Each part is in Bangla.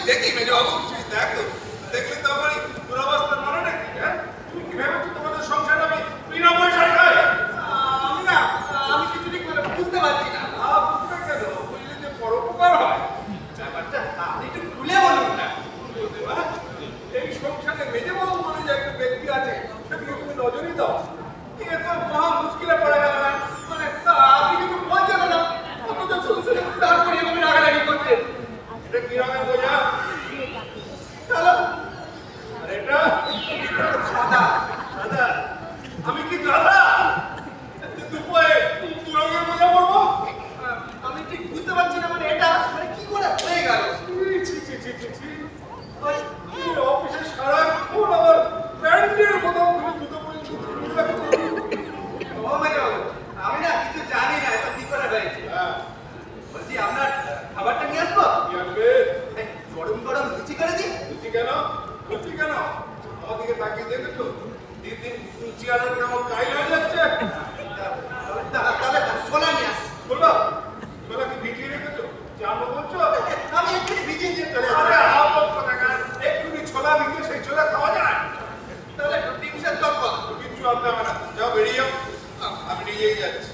দেখি মেজো বাবু, দেখো দেখলে তো আমার দুরবস্থার মনে নাকি? হ্যাঁ, তুমি কি ভেবেছো তোমাদের সংসার আমি বিনা পয়সায় খাই? আমি না, আমি কিছু ঠিক করে বুঝতে পারছি না। বুঝতে কেন? বুঝলে যে পরোপকার হয় ব্যাপারটা আপনি একটু খুলে বলুন না। এই সংসারে মেজো বাবু বলে যে একটা ব্যক্তি আছে, সেদিকে তুমি নজরই দাও। এ তো মহা মুশকিলে পড়ে গেল না, মানে আপনি কিন্তু বলছেন না, অথচ শুধু শুধু তারপরে এরকম রাগারাগি করছেন। এটা কি রঙের বোঝা? হ্যালো, আরে এটা সাদা সাদা। আমি কি দাদা দুপুরে দু রঙের বোঝা বলবো? আমি ঠিক বুঝতে পারছি না, মানে এটা মানে কি করে হয়ে গেল? অফিসে সারাক্ষণ আমার প্যান্টের বোতাম খুলে জুতো পরে আমি না কিছু জানি না, এটা কি করে হয়েছে। বলছি আপনার খাবারটা নিয়ে আসবো? কি আসবে? গরম গরম লুচি করে দিই। লুচি কেন? লুচি কেন? আমার দিকে তাকিয়ে দেখেছো? দিন দিন লুচি আনার কেমন কাইল হয়ে যাচ্ছে। তাহলে ছোলা নিয়ে আস। ছোলা? ছোলা কি ভিজিয়ে রেখেছো? জানো বলছো? আমি এক্ষুনি ভিজিয়ে দিয়ে চলে আসবো। এক্ষুনি ছোলা ভিজিয়ে সেই ছোলা খাওয়া যায়? তাহলে একটু ডিম সেদ্ধ কর। কিচ্ছু আনতে হবে না, যাও বেরিয়ে যাও, আমি নিজেই যাচ্ছি।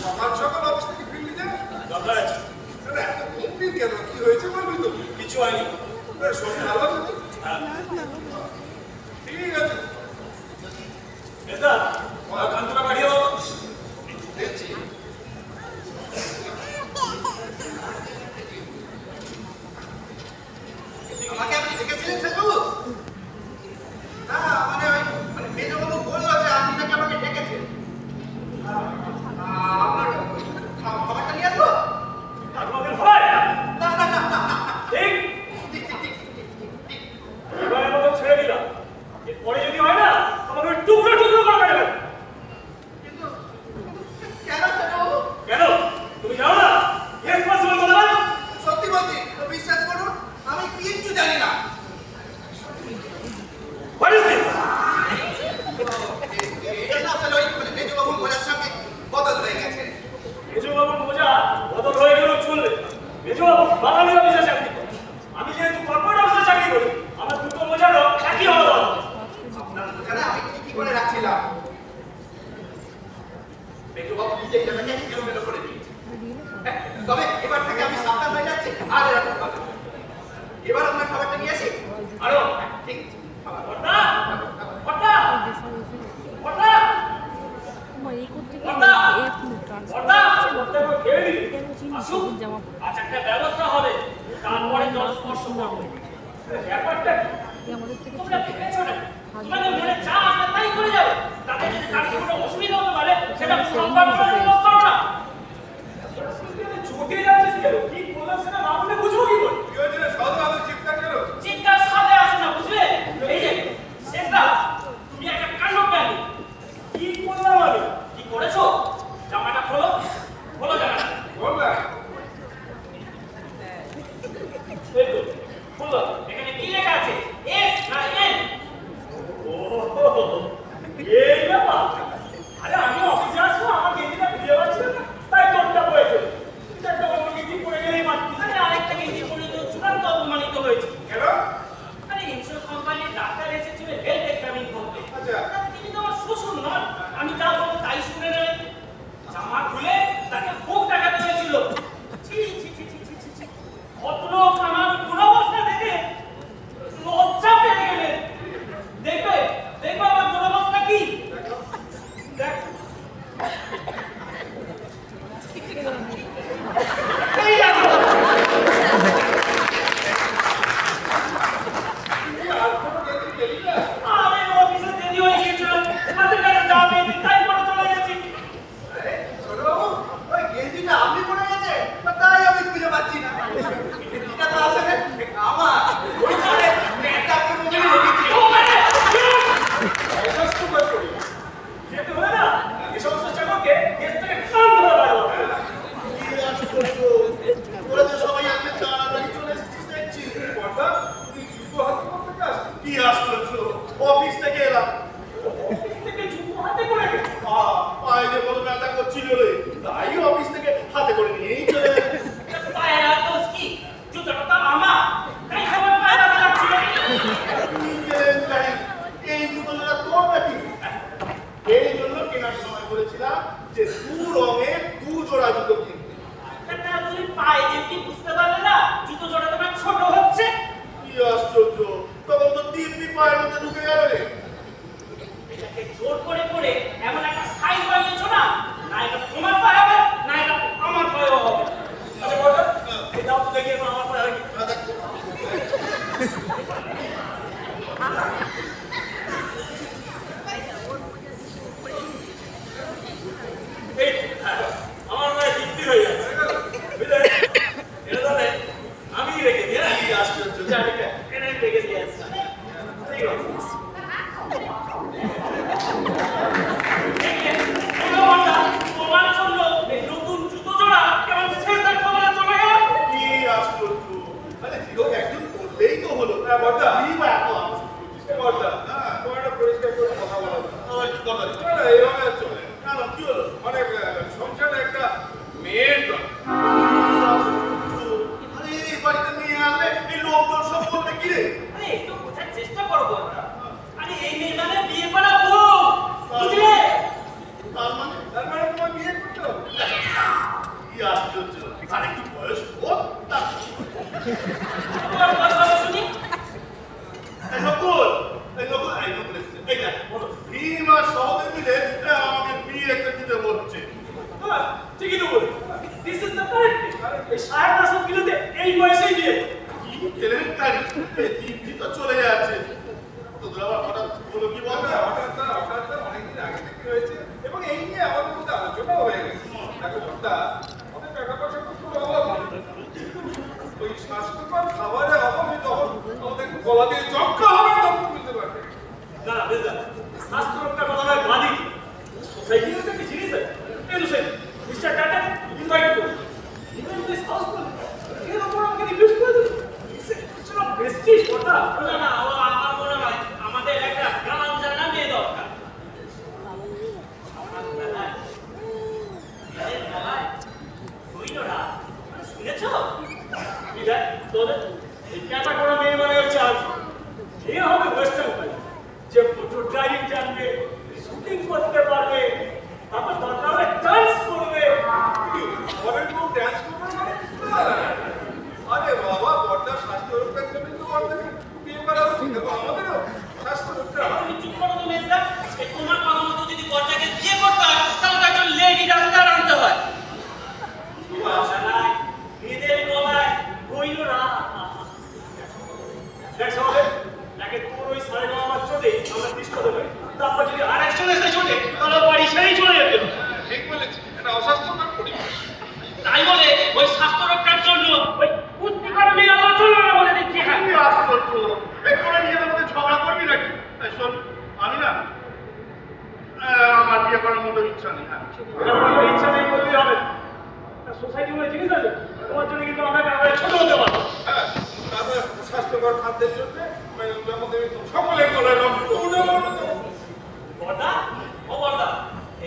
সকাল সকাল অফিস থেকে ফিরলি যে দরকার আছে? এত গম্ভীর কেন? কি হয়েছে বলবি তো? কিছু হয়নি। শরীর ভালো আছে? ঠিক আছে। কান্তটা পাঠিয়ে দাও। দেখছি আমাকে আপনি দেখেছিলেন শেখবাবু? না মানে ওই মানে মেজবাবু বললো যে আপনি নাকি আমাকে ডেকেছেন। আপনার খাবারটা নিয়ে আসবো? না না না না ঠিক ঠিক ঠিক ঠিক ঠিক এবার আমাকে ছেড়ে দিলাম। এরপরে যদি হয় না আমাকে টুকরো টুকরো করে দেবেন। কিন্তু কেন শেখবাবু? কেন তুমি জানো না? রেসপন্সিবল বলে না? সত্যি বলছি, বিশ্বাস করুন আমি কিচ্ছু জানি না। What is this? এটা না আসলে ওই মানে মেজবাবুর বোঝার সঙ্গে বদল হয়ে গেছে। মেজবাবুর বোঝা বদল হয়ে গেলেও চলবে। মেজবাবু বাঙালি অফিসে চাকরি করে, আমি যেহেতু কর্পোরেট অফিসে চাকরি করি, আমার দুটো বোঝারও একই হওয়া দরকার। আপনার বোঝাটা আমি ঠিকই করে রাখছিলাম। মেজবাবু নিজেই ব্যাপারটা এলোমেলো করে দিয়েছে। তবে এবার থেকে আমি সাবধান হয়ে যাচ্ছি। আর এরকম কথা এবার আপনার খাবারটা নিয়ে আসি। আরো ঠিক ব্যবস্থা হবে, তারপরে জলস্পর্শ করবে। ব্যাপারটা আমাদের থেকে মনে চা আসবে তাই করে যাবে, তাতে যদি কারো কোনো অসুবিধা হতে পারে সেটা সংবাদ করো না। চোখে যাচ্ছিস কেন? কি বললাম সেটা না বলে বুঝবো কি করে? কি হয়েছে? সদা চিৎকার করো। চিৎকার সাথে আসে না, বুঝলে? এই যে শেষদা তুমি একটা কাণ্ড কেন? কি করলাম আমি? কি করেছো? জামাটা খোলো, খোলো জামাটা। খোলা এই তো খোলো। এখানে কি লেখা আছে? এস না এন? ও এই ব্যাপার। আরে আমি অফিসে আসবো, আমার গেঞ্জিটা খুঁজে পাচ্ছি না, তাই তোরটা পড়েছে। একটা অন্য গেঞ্জি পরে গেলেই মারতি। আরে আরেকটা গেঞ্জি পরে তো চূড়ান্ত অপমানিত হয়েছে। কেন? আরে ইন্স্যুরেন্স কোম্পানির ডাক্তার এসেছিলেন হেলথ এক্সামিন করতে। আচ্ছা, তিনি তো আমার শ্বশুর নন, আমি যা বলবো তাই শুনে নেবেন। জামা খুলে তাকে খুব দেখাতে হয়েছিল। ছি ছি ছি ছি ছি ছি, ভদ্রলোক আমার দুরবস্থা দেখে লজ্জা পেয়ে গেলেন। দেখবে দেখবে আমার দুরবস্থা কি। দেখ এই দেখো আমি অফিসে দেরি হয়ে গিয়েছিল, হাতে টাকা যা পেয়েছি তাই পরে চলে গেছি। ওই গেঞ্জিটা আপনি পরে গেছে, তাই আমি খুঁজে পাচ্ছি না। গেঞ্জিটা তো আসলে আমার ওইখানে মেয়েটাকে রুমে রেখেছি। যেতে হলে না এই সমস্ত চাকরকে দেশ থেকে কান ধরে বাড়াবো। কি আশ্চর্য, তোরা তো সবাই আপনি তাড়াতাড়ি চলে এসেছিস দেখছি। কি আশ্চর্য, অফিস থেকে এলাম। হচ্ছিল রে, তাই অফিস থেকে হাতে করে নিয়েই চলে পায়ের হাত দোষ কি? জুতোটা তো আমার, তাই আমার পায়ের হাত লাগছিল। এই জুতোটা তোর নাকি? এই জন্য কেনার সময় বলেছিলাম যে 2 রঙের 2 জোড়া জুতো কিনতে। তা তুমি পায়ে দিয়ে কি বুঝতে পারলে না জুতো জোড়া তোমার ছোট হচ্ছে? কি আশ্চর্য, তখন তো 3 পায়ের মধ্যে ঢুকে গেল রে। এটাকে জোর করে করে এমন একটা সাইজ বানিয়েছো না, না এটা তোমার পায়ে হবে, না এটা আমার পায়েও হবে। আচ্ছা বলো, এটাও তো দেখি আমার পায়ে হয় কি? আমার মায়ের তৃপ্তি হয়ে যাচ্ছে, বুঝলে? এটা তাহলে আমি রেখে দিই, হ্যাঁ? কি আশ্চর্য, জানি না, এটাই রেখে দিয়ে আসছি। ঠিক আছে। তোমার জন্য এই নতুন জুতো জোড়া কেমন ছেড়ে খবরে চলে গেল। কি আশ্চর্য, মানে জিরো একজন করলেই তো হলো। বড়দা, কি বা এত বড়দা, তোমার একটা পরিষ্কার করে কথা বলা যাবে? কি কথা রে? না, এইভাবে চলে না। না, কি হলো? মানে সংসারে একটা মেয়ের দরকার। আরে এই বাড়িতে নিয়ে আনলে এই লোকজন সব বলবে কি রে? আরে একটু বোঝার চেষ্টা করবো আমরা। আরে এই মেয়ে মানে বিয়ে করা বউ, বুঝলে? তার মানে তোমার বিয়ে করতে হবে। কি আশ্চর্য, আর একটু বয়স হোক তারপর। তোমার বয়স হবে শুনি। এই নকুল এসেছে। এই দেখ, ভীম আর সহদেব মিলে আমাকে বিয়ে একটা দিতে বলছে। হ্যাঁ, ঠিকই তো বলি। This is the correct thing. এই সাহেব নাসব গিলোতে এই বয়সেই বিয়ে। কি কেলেঙ্কারি, এই দিব্যি তো চলে যাচ্ছে। তোদের আবার হঠাৎ হলো কি বল না? হঠাৎ অনেকদিন আগে থেকে হয়েছে এবং এই নিয়ে আমাদের মধ্যে আলোচনাও হয়ে গেছে। দেখো বড়দা, আমাদের টাকা পয়সা খুব অভাব নেই। ওই স্বাস্থ্যকর খাবারের অভাবে তখন আমাদের গলা দিয়ে যক্ষা হবে তখন বুঝতে পারবে। না না বুঝলাম, স্বাস্থ্য রক্ষার কথা নয় বাদি সোসাইটির মধ্যে একটা জিনিস আছে এই সোসাইটি মিস্টার টাটা ইনভাইট করুন ইভেন দিস হাউস এর উপর আমাকে রিকোয়েস্ট করে দিন ইটস নট প্রেস্টিজ কথা না না আমার মনে হয় আমাদের একটা গান জানা মেয়ে দরকার শুনেছ এটা তোদের এই ক্যাটাগরি মেয়ে মানে হচ্ছে আজ এ হবে ওয়েস্টার্ন টাইপ যে ফটো ড্রাইভিং জানবে শুটিং করতে পারবে তারপর দরকার হলে ডান্স করবে ঘরের কেউ ড্যান্স করবে মানে? আরে বাবা, বড়দার স্বাস্থ্য রক্ষার জন্য তো বড়দাকে বিয়ে করা উচিত এবং আমাদেরও স্বাস্থ্য রক্ষা হয়। তুমি চুপ করো তো মেজদা এই তোমার কথা মতো যদি বড়টাকে বিয়ে করতে হয় তাহলে তো একজন লেডি ডাক্তার আনতে হয় আশা নাই মেয়েদের গলায় কইল না দেখ সবাই তাকে তোর ওই সাড়ে নয় আমার চোটে আমরা পিস করতে পারি তারপর যদি আরেকজন এসে চোটে তাহলে বাড়ি সেই চলে যেতে হবে। ঠিক বলেছি, এটা অস্বাস্থ্যকর পরিবেশ। তাই বলে ওই স্বাস্থ্য রক্ষার জন্য ওই পুষ্টিকর মেয়ে আমার চলবে না বলে দিচ্ছি হ্যাঁ কি আশ্চর্য, এই তোরা নিজেদের মধ্যে ঝগড়া করবি নাকি? এই শোন, আমি না আমার বিয়ে করার মতো ইচ্ছা নেই। হ্যাঁ, আপনার ইচ্ছা নেই বললেই হবে সোসাইটি বলে জিনিস আছে তোমার জন্য কিন্তু আমরা ছোট হতে পারবো হ্যাঁ, তারপরে স্বাস্থ্যকর খাদ্যের জন্য আমাদের সকলের গলায় রক্ত উঠে পড়বে তো। বড়দা ও বড়দা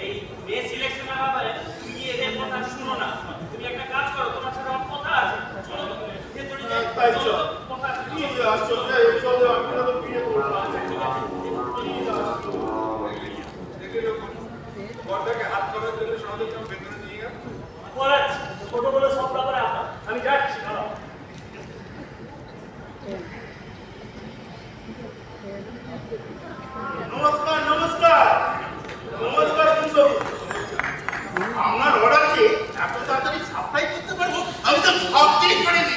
এই মেয়ে সিলেকশনের ব্যাপারে তুমি এদের কথা শুনো না তুমি একটা কাজ করো তোমার সাথে আমার কথা আছে চলো তো তুমি ভেতরে যাই তাই চল। চলো, কথা আছে। কি আশ্চর্য, এই চল আমি তো বিয়ে করবো না। দেখে যখন বড়দাকে হাত করার জন্য সমাজের জন্য ভেতরে নিয়ে গেল। বলাচ্ছি ছোট বলে সব ব্যাপারে আপনার আমি যাচ্ছি দাঁড়াও নমস্কার নমস্কার নমস্কার বন্ধু, আপনার অর্ডারকে এত তাড়াতাড়ি সাপ্লাই করতে পারবো আমি তো ভাবতেই পারিনি।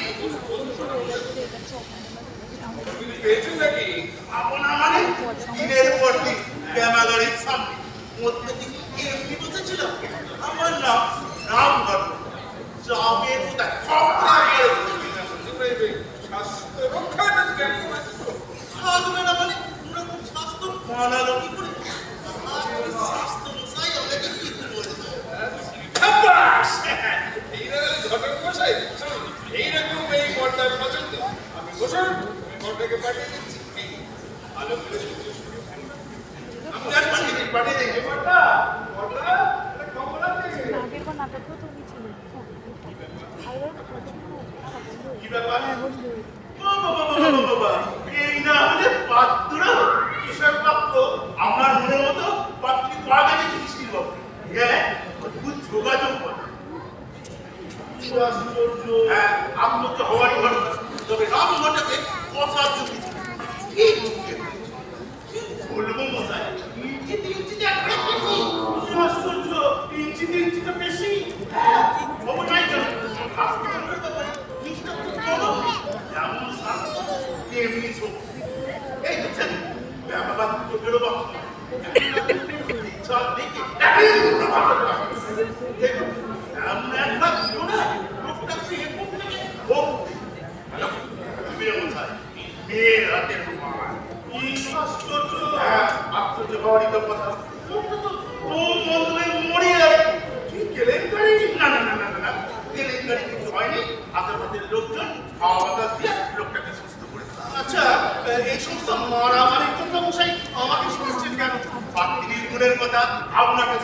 তুমি পেয়েছেন নাকি? আপনার মানে দিনের পর দিন ক্যামেরার সামনে মধ্যে দিকে এমনি বসেছিল আমার নাম রামগড় যাবে কোথায় স্বাস্থ্য রক্ষাটা জ্ঞান করেছে তো। থাকবে না মানে তোমরা খুব স্বাস্থ্য বানালো কি করে? স্বাস্থ্য মশাই আপনাকে কি বলবো? সাব্বাস! এইরকম ঘটক মশাই, এইরকম এই বড়দার পছন্দ। আমি বসুন, আমি বড়দাকে পাঠিয়ে দিচ্ছি। ভালো করে শুনে শুনে। আমি জানি পাঠিয়ে দিই বড়দা, বড়দা, একটা খবর আছে। আশ্চর্য। হ্যাঁ, আত্মহত্যা হওয়ারই ঘটনা। তবে রাম ঘটাতে কথার যুক্তি ছিল। এই যুক্তি বলবো মশাই, ইঞ্চিতে ইঞ্চিতে একবারে বেশি। কি আশ্চর্য, ইঞ্চিতে ইঞ্চিতে বেশি। খবর নাই কেন? আজকে মনে করতে পারি, জিনিসটা খুব বড়। যেমন শাস্তি, তেমনি শক্তি। এই বুঝছেন, বাবা দুটো বেরোবা। ইচ্ছা দেখে দেখুন, এমন একবার ছিল না, লোকটা খেয়ে মুখ থেকে হোক। মশাই, মেয়ের হাতে প্রমাণ। কি আশ্চর্য। আশ্চর্য হওয়ারই তো কথা। লোকটা তো মন্দিরে মরে যায়। কি কেলেঙ্কারি। না না না না না, কেলেঙ্কারি কিছু হয়নি। আশেপাশের লোকজন খাওয়া বাতাস দিয়ে লোকটাকে সুস্থ করেছে। আচ্ছা, এই সমস্ত মারামারির কথা মশাই আমাকে শুনছেন কেন? পাখির গুণের কথা আপনাকে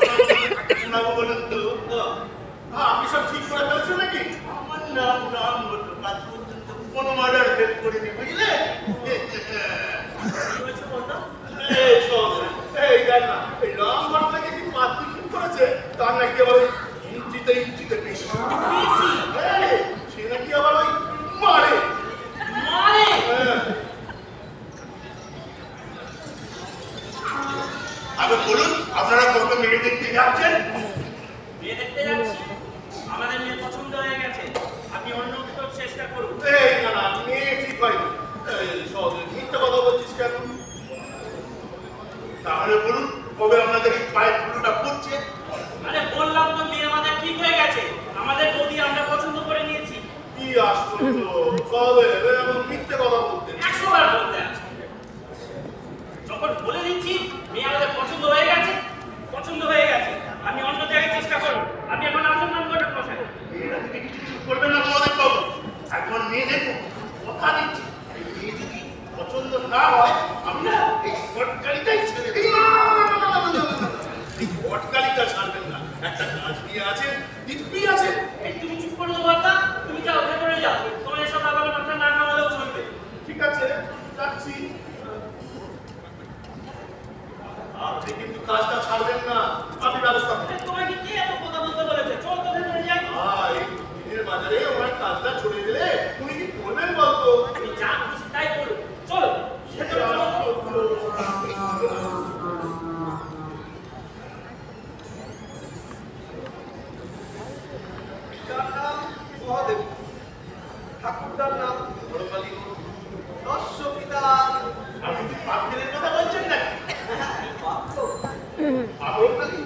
শোনাবো বলেন তো। আপনি সব ঠিক করে ফেলছেন নাকি? আমার নাম রাম ঘটল, কাজ পর্যন্ত কোনো মার্ডার হেল্প করিনি, বুঝলে? কি হয়েছে বলতো? এই শোন, এই দেখ না, এই রাম ঘটনাকে কি পাত্রী ঠিক করেছে, তার নাকি আবার ওই ইঞ্চিতে ইঞ্চিতে বেশি। বেশি? এই, সে নাকি আবার ওই মারে। মারে? হ্যাঁ। আগে বলুন, আপনারা কত মেয়ে দেখতে যাচ্ছেন? মেয়ে দেখতে যাচ্ছি, আমাদের মেয়ে পছন্দ হয়ে গেছে। আপনি অন্য কোথাও চেষ্টা করুন। এই না না, মেয়ে ঠিক হয়নি। এই শোন, মিথ্যা কথা বলছিস কেন? তাহলে বলুন, কবে আপনাদের এই পায়ের ফুটোটা পড়ছে? আরে বললাম তো, মেয়ে আমাদের ঠিক হয়ে গেছে। আমাদের বৌদি আমরা পছন্দ করে নিয়েছি। কি আশ্চর্য, কবে এমন মিথ্যে কথা বলতে? 100 বার বলতে আছে। যখন বলে দিচ্ছি মেয়ে আমাদের পছন্দ হয়ে গেছে, পছন্দ হয়ে গেছে, আপনি অন্য জায়গায় চেষ্টা করুন। আপনি এখন আসুন নাম করে বসেন। মেয়েরা থেকে কিছু চুপ করবেন না তোমাদের বাবু। একবার মেয়ে দেখুন, কথা দিচ্ছি, এই মেয়ে যদি পছন্দ না হয়, আমি না এই সরকারিটাই ছেড়ে দিই। এই ভটকালিটা ছাড়বেন না। একটা কাজ নিয়ে আছে, দিব্যি আছে। এই তুমি চুপ করে দেবো একটা, তুমি যাও ভেতরে যাও। তোমার এসব ব্যাপারে মাথা না ঘামালেও চলবে। ঠিক আছে, যাচ্ছি। আপনি কিন্তু কাজটা ছাড়বেন না, আপনি ব্যবস্থা করুন। তোমাকে কে এত কথা বলতে বলেছে? চল তো ভেতরে যাই। এই দিনের বাজারে আমার কাজটা ছড়িয়ে দিলে উনি কি করবেন বলতো? তুমি যা খুশি তাই করো। চলো ভেতরে চলো। তার নাম মহাদেব, ঠাকুরদার নাম বড়কালী, দস্য পিতা। আপনি কি পাখিদের কথা বলছেন না? বড়কালী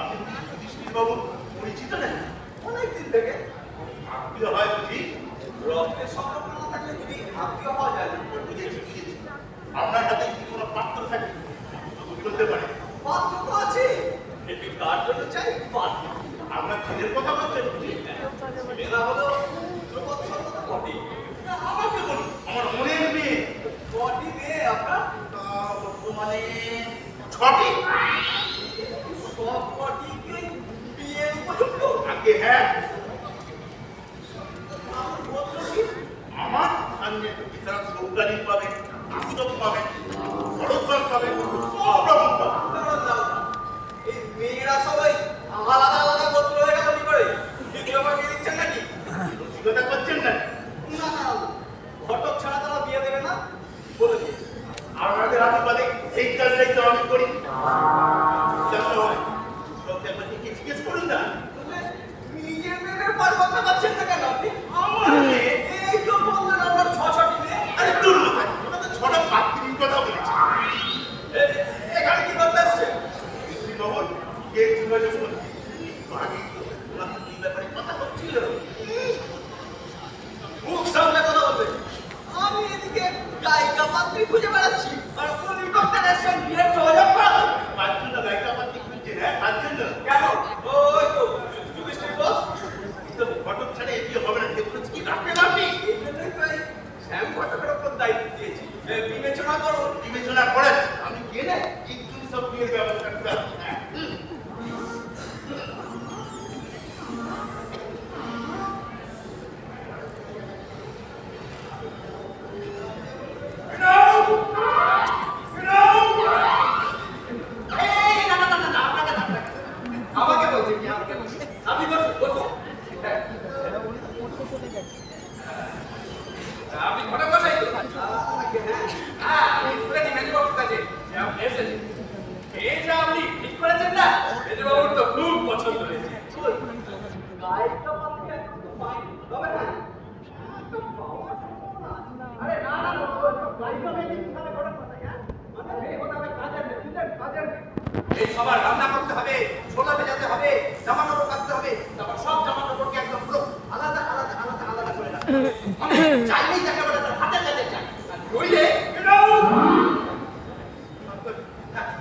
আপনি কি যুধিষ্ঠির বাবু পরিচিত নাকি? অনেকদিন থেকে। আত্মীয় হয় বুঝি? রক্তের সম্পর্ক না থাকলে যদি আত্মীয় হওয়া যায় না। বুঝেছি, বুঝেছি। আপনার হাতে কি কোনো পাত্র থাকে? বলতে পারে। পাত্র তো আছে, এটি কার জন্য চাই? পাত্র। আপনার ছেলের কথা বলছেন বুঝি? এরা হলো জগৎ সর্বদা বটে। আমাকে বলুন, আমার মনের মেয়ে। বটি মেয়ে আপনার? বর্তমানে 6টি। সব বটি কি বিয়ের উপযুক্ত? আগে হ্যাঁ, আমার গোত্র কি? আমার সামনে পিতা সৌকারি পাবে, আস্তব পাবে, ভরদ্বাজ পাবে, সব রকম পাবে। দাঁড়ান, দাঁড়ান। এই মেয়েরা সবাই আলাদা আলাদা গোত্র হয়ে গেল কি করে? দ্বিতীয় ভাগে দিচ্ছেন নাকি? রসিকতা করছেন না? না না, ঘটক ছাড়া তারা বিয়ে দেবে না বলে দিয়েছে। আপনাদের আশীর্বাদে এই কাজটাই তো আমি করি। কেমন হয়? লোককে একবার ডেকে জিজ্ঞেস করুন না। নিজের মেয়েদের পার করতে পারছেন না কেন আপনি? আমার মেয়ে? এই তো বললেন আমার 6টি মেয়ে। আরে দূর কোথায়? ওটা তো 6টা পাত্রীর কথা বলেছি। এখানে কি করতে আসছে? স্ত্রী ভবন, কে যোগাযোগ করছে? আগে তো ওরা তো এই ব্যাপারে কথা হচ্ছিল। মুখ সামনে কথা বলবে। আমি এদিকে গায়িকা পাত্রী খুঁজে বেড়াচ্ছি আর উনি ডক্টর এসেন বিয়ের যোগাযোগ করাবেন। পাঁচজন না গায়িকা পাত্রী খুঁজছেন, হ্যাঁ? পাঁচজন না? কেন? ওই তো যুধিষ্ঠির বস। তো ঘটক ছাড়া এগিয়ে হবে না, দেখুন কি রাখবেন আপনি? এই জন্যই তো এই শ্যাম ঘটকের ওপর দায়িত্ব দিয়েছি। বিবেচনা করুন। বিবেচনা করেন, আমি গিয়ে না একটু সব বিয়ের ব্যবস্থা করে আসছি। হ্যাঁ। আমাকে বলছেন কি? আপনি বসুন, বসুন। এই সবার রান্না করতে হবে, ছোলা ভেজাতে হবে, জামা কাপড় কাচতে হবে, তারপর সব জামা কাপড়কে একদম পুরো আলাদা আলাদা আলাদা আলাদা করে রাখতে হবে। আমি চাইলেই যাকে বলে তার হাতে কাছে চাই, নইলে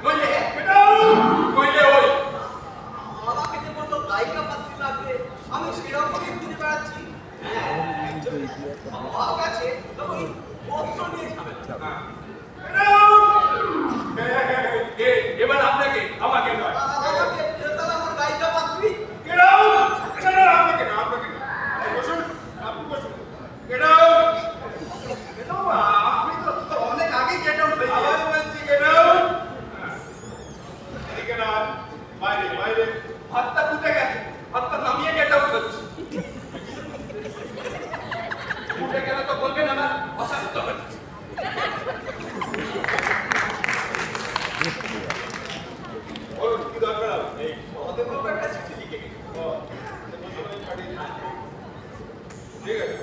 নইলে নইলে ওই আমাকে যে বললো গায়িকা পাত্রী লাগবে, আমি সেরকমই খুঁজে বেড়াচ্ছি। হ্যাঁ, একজন আমার কাছে তখন পত্র নিয়ে যাবেন। এবার আপনাকে আমাকে নয়, তাহলে আমার গায়িকা পাত্রী আপনাকে না, আপনাকে না। বসুন, আপনি বসুন। আপনি তো অনেক আগে গেট আউট হয়ে গেছেন। আবার বলছি গেট আউট। এদিকে না, বাইরে বাইরে। হাতটা ফুটে গেছে, হাতটা নামিয়ে গেট আউট হচ্ছে। উঠে গেলে তো বলবেন আমার অস্বাস্থ্য হচ্ছে। কি দরকার? এই আমাদের লোক একটা চিঠি লিখে গেছে। ঠিক আছে।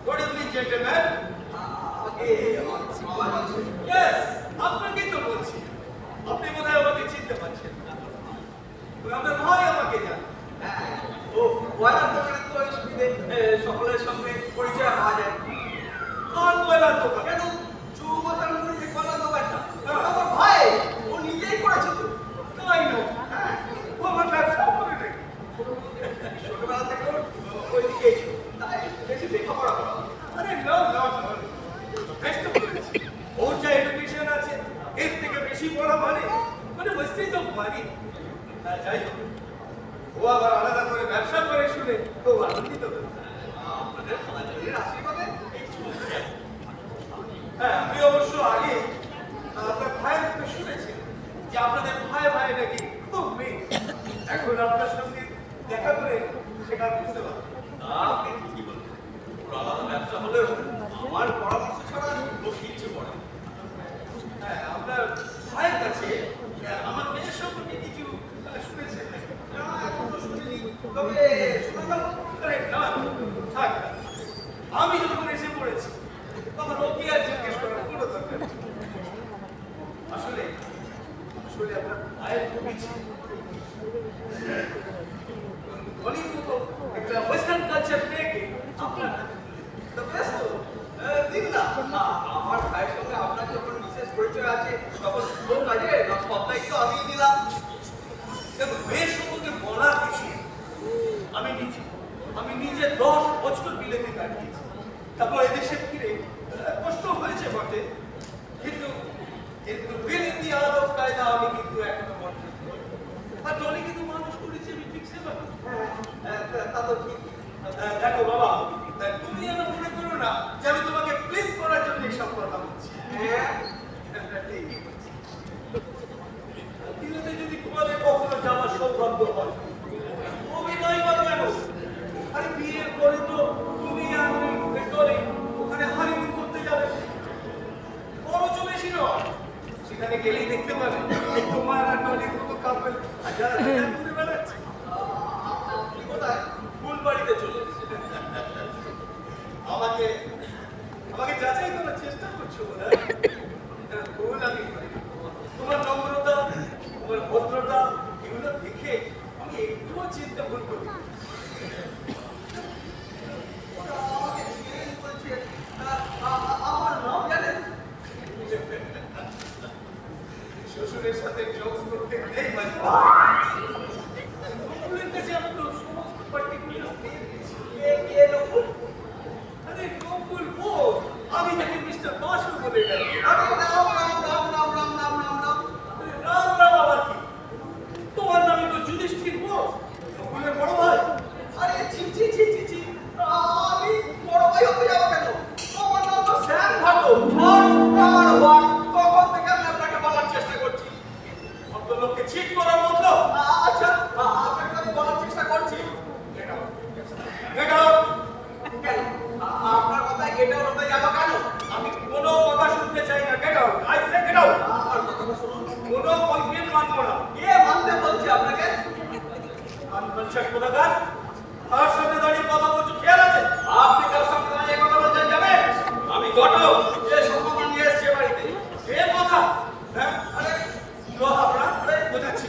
Good evening, gentlemen. Yes, আপনাকেই তো বলছি। আপনি বোধহয় আমাকে চিনতে পারছেন না। আপনার ভাই আমাকে জানে। ও ওয়ালার দোকানে তো ওই সুবিধে সকলের সঙ্গে পরিচয় হওয়া যায়। কোন ওয়ালার দোকান? কেন চৌমাথার মোড়ে যে কলার দোকানটা, আমার ভাই ও নিজেই করেছে তো। তাই না? হ্যাঁ, ও আমার ব্যবসা করে নাকি? ছোটবেলা থেকে ওই দিকে ছিল, তাই বেশি লেখাপড়া করা। আরে না না না, বেস্ট বলেছি। ওর যা এডুকেশন আছে এর থেকে বেশি পড়া মানে ওয়েস্টেজ অফ মানি। যাই হোক, ও আবার আলাদা করে ব্যবসা করে শুনে খুব আনন্দিত হয়েছে। আপনাদের খালাজানের আশীর্বাদে এই চলছে। হ্যাঁ, আমি অবশ্য আগে আপনার ভাইয়ের মুখে শুনেছি যে আপনাদের ভাই ভাই নাকি খুব মেয়ে। এখন আপনার সঙ্গে দেখা করে সেটা বুঝতে পারবেন। আপনি ঠিকই বলবেন, ওর আলাদা ব্যবসা হলেও আমার পরামর্শ ছাড়া ও কিচ্ছু করে না। হ্যাঁ, আপনার ভাইয়ের কাছে আমার মেয়ের সম্পর্কে কিছু শুনেছেন নাকি? তবে আমি যখন এসে পড়েছি তখন ওকে আর জিজ্ঞেস করার কোনো দরকার নেই। আসলে আসলে আপনার ভাইয়ের খুবই ছিল অনেক মতো একটা ওয়েস্টার্ন কালচার পেয়ে আপনার ব্যস্ত দিন না। আমার ভাইয়ের সঙ্গে আপনার যখন বিশেষ পরিচয় আছে তখন লোক আছে সবটাই তো আমি দিলাম। দেখুন, মেয়ের সম্পর্কে বলার কিছু আমি নিজে 10 বছর বিলেতে কাটিয়েছি। তারপর এদেশে ফিরে কষ্ট হয়েছে বটে, কিন্তু বিলেতি আদব কায়দা আমি কিন্তু এখনো বর্জন করি। আর দলে কিন্তু মানুষ করেছি আমি ঠিক সেবা করি। তা তো ঠিক। দেখো বাবা, তুমি যেন মনে করো না যে আমি তোমাকে প্লিজ করার জন্য এসব কথা বলছি। ঠিকই বলছি। বিলেতে যদি তোমাদের কখনো যাওয়ার সৌভাগ্য হয়, অভিনয় বা কেন, আরে বিয়ের পরে তো তুমি আর দলে ওখানে হানিমুন করতে যাবে। খরচও বেশি নয়, সেখানে গেলেই দেখতে পাবে তোমার আর দলের মতো কাপড় যারা ঘুরে বেড়াচ্ছে। আপনি কোথায়? ফুলবাড়িতে চলে এসেছে। আমাকে যাচাই করার চেষ্টা করছো না? ভুল আমি করি। তোমার নম্রতা, তোমার ভদ্রতা এগুলো দেখে আমি একটুও চিন্তা ভুল করি। আমার নাম জানেন? শ্বশুরের সাথে জোকস করতে নেই কাছে আমি তো সমস্ত পার্টিকুলার কে নকুল? আরে নকুল বোস, আমি তাকে মিস্টার বাসু বলে গেলাম। আরে রাম রাম রাম রাম রাম রাম রাম রাম রাম রাম আবার কি? তোমার নামে তো যুধিষ্ঠির বোস, নকুলের বড় ভাই। আরে ছি ছি ছি ছি ছি, আমি বড় ভাই হতে যাবো কেন? আমার নাম তো শ্যাম ভাটো। কখন থেকে আমি আপনাকে বলার চেষ্টা করছি ভদ্রলোককে চিট করার মতো। আচ্ছা আপনাকে আমি বলার চেষ্টা করছি। আপনার কথায় গেট আউট হতে যাবো কেন? আমি কোনো কথা শুনতে চাই না। Get out, I say get out. আমার কথাটা শুনুন, কোনো কনফিডেন্স মানবো না। কে মানতে বলছে আপনাকে? আনকনশিয়াস কোথাকার? আর সামনে দাঁড়িয়ে কথা বলছো খেয়াল আছে? আপনি কার সামনে দাঁড়িয়ে কথা বলছেন জানেন? আমি ঘটক, যে সম্মান নিয়ে এসছে বাড়িতে। কে কথা? হ্যাঁ, আরে কি আপনারা? আরে বোঝাচ্ছি।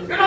কেন?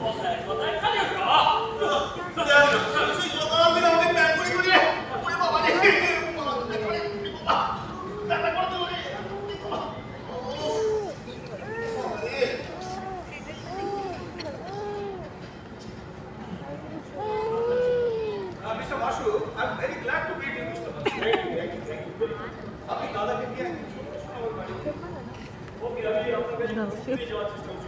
কথায় কথায় খালি Mr. Mashu, I'm very glad to meet you, Mr. Mashu. Thank you. আপনি দাদাকে দিয়ে আমার বাড়ি ওকে আমি আপনার কাছে নিয়ে যাওয়ার চেষ্টা করছি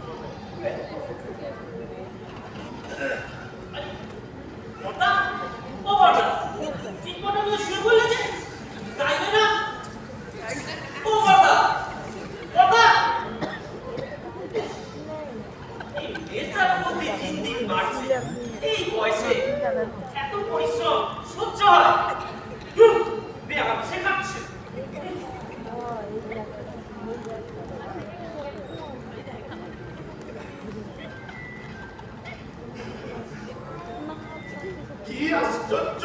কথা ও বড় ঠিক মতো শুরু করলে যে যাইবে না ও বড় কথা এই বেচার মধ্যে দিন দিন বাড়ছে এই বয়সে এত পরিশ্রম সহ্য হয় বেয়াম শেখাচ্ছে কি আশ্চর্য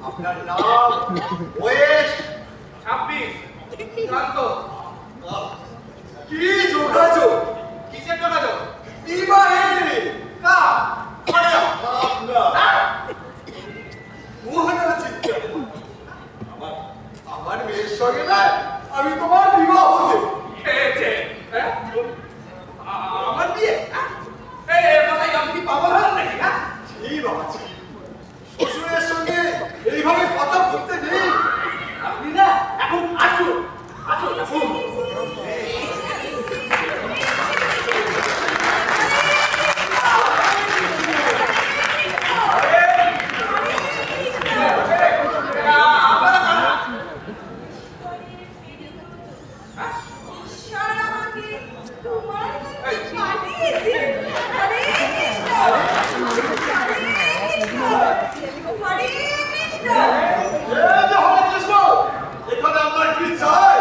আপনার নাম বয়স 26 শান্ত কি যোগাযোগ কিসের যোগাযোগ বিবাহে কা মানে আপনার মোহনা চিত্র আমার মেয়ের সঙ্গে না আমি তোমার বিবাহ হতে আমার বিয়ে মাথায় আমি কি পাগল হলাম নাকি হ্যাঁ জি বাবা শ্বশুরের সঙ্গে এইভাবে কথা বলতে নেই আপনি না এখন আসুন আসুন আসুন এখানে আমার কি চাই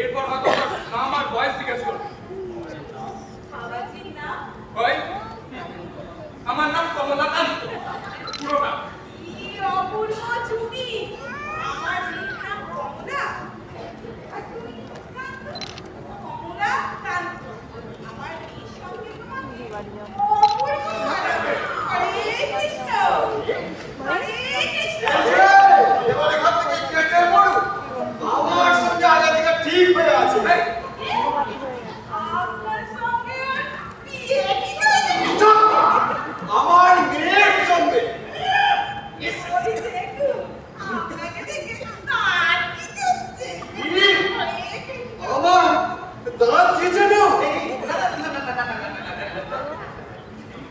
এরপর হয়তো আমার বয়স জিজ্ঞেস করবে ওই আমার নাম কমলাকান্ত পুরো নাম এবার এখান থেকে কেটে পড়ো আমার সঙ্গে আগে থেকে ঠিক হয়ে আছে আমার মেয়ের সঙ্গে আমার দাঁত ছেঁচে নাও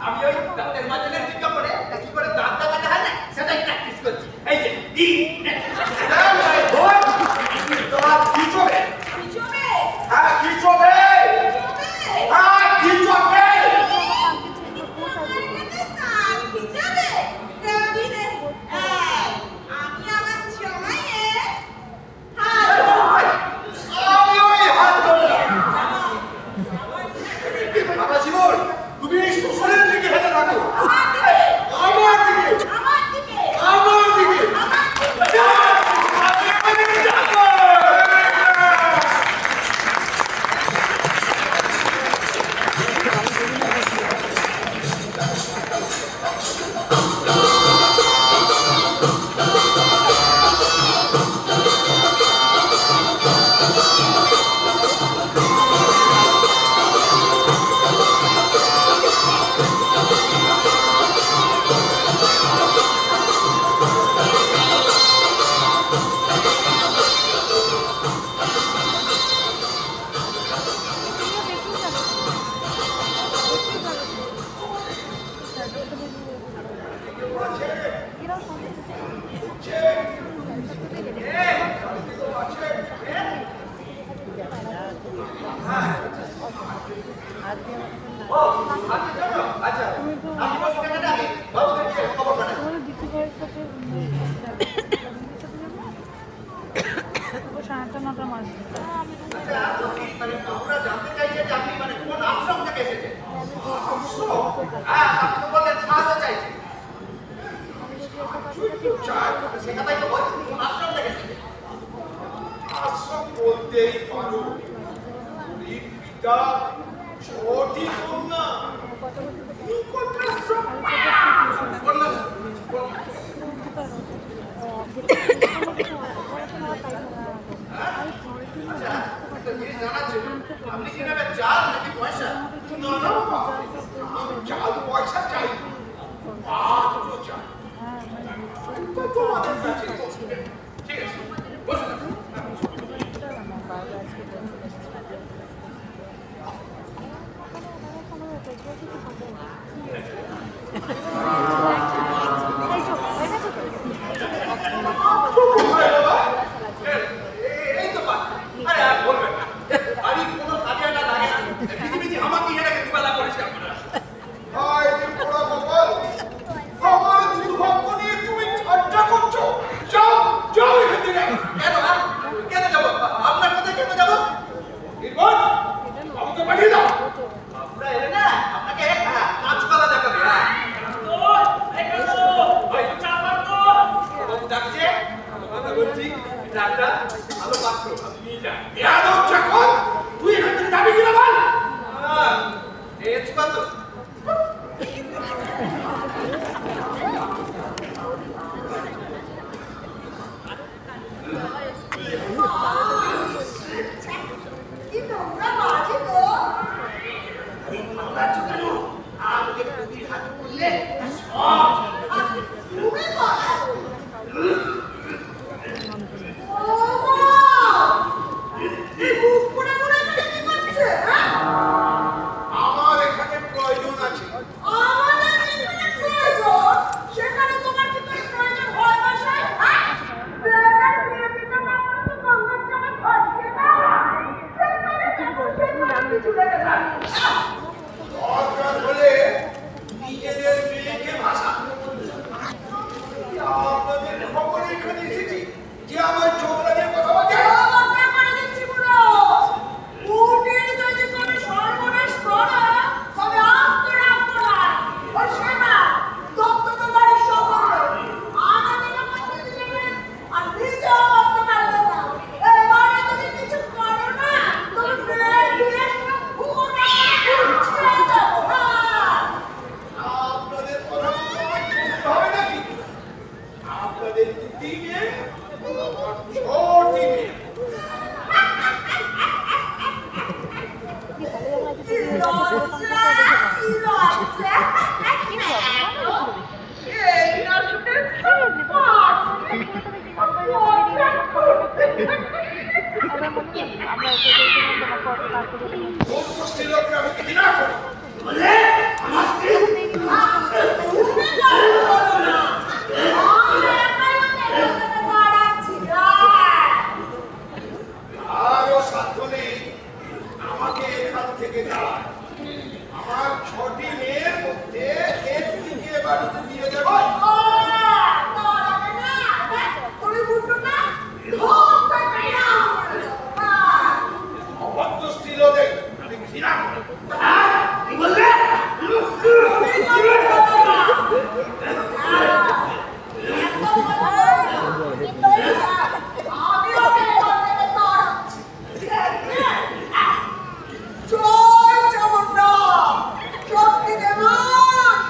আমি ওই দাঁতের মাঝখানে টিকা পড়ে কি করে দাঁত দাঁড়াতে হয় না সেটাই প্র্যাকটিস করছি এই যে দাঁত খিচবে হ্যাঁ খিচবে হ্যাঁ খিচবে আমি ওই হাত ধরলাম বাবা জীবন তুমি এই শ্বশুরের দিকে হেঁটে থাকো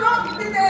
শক্তি দে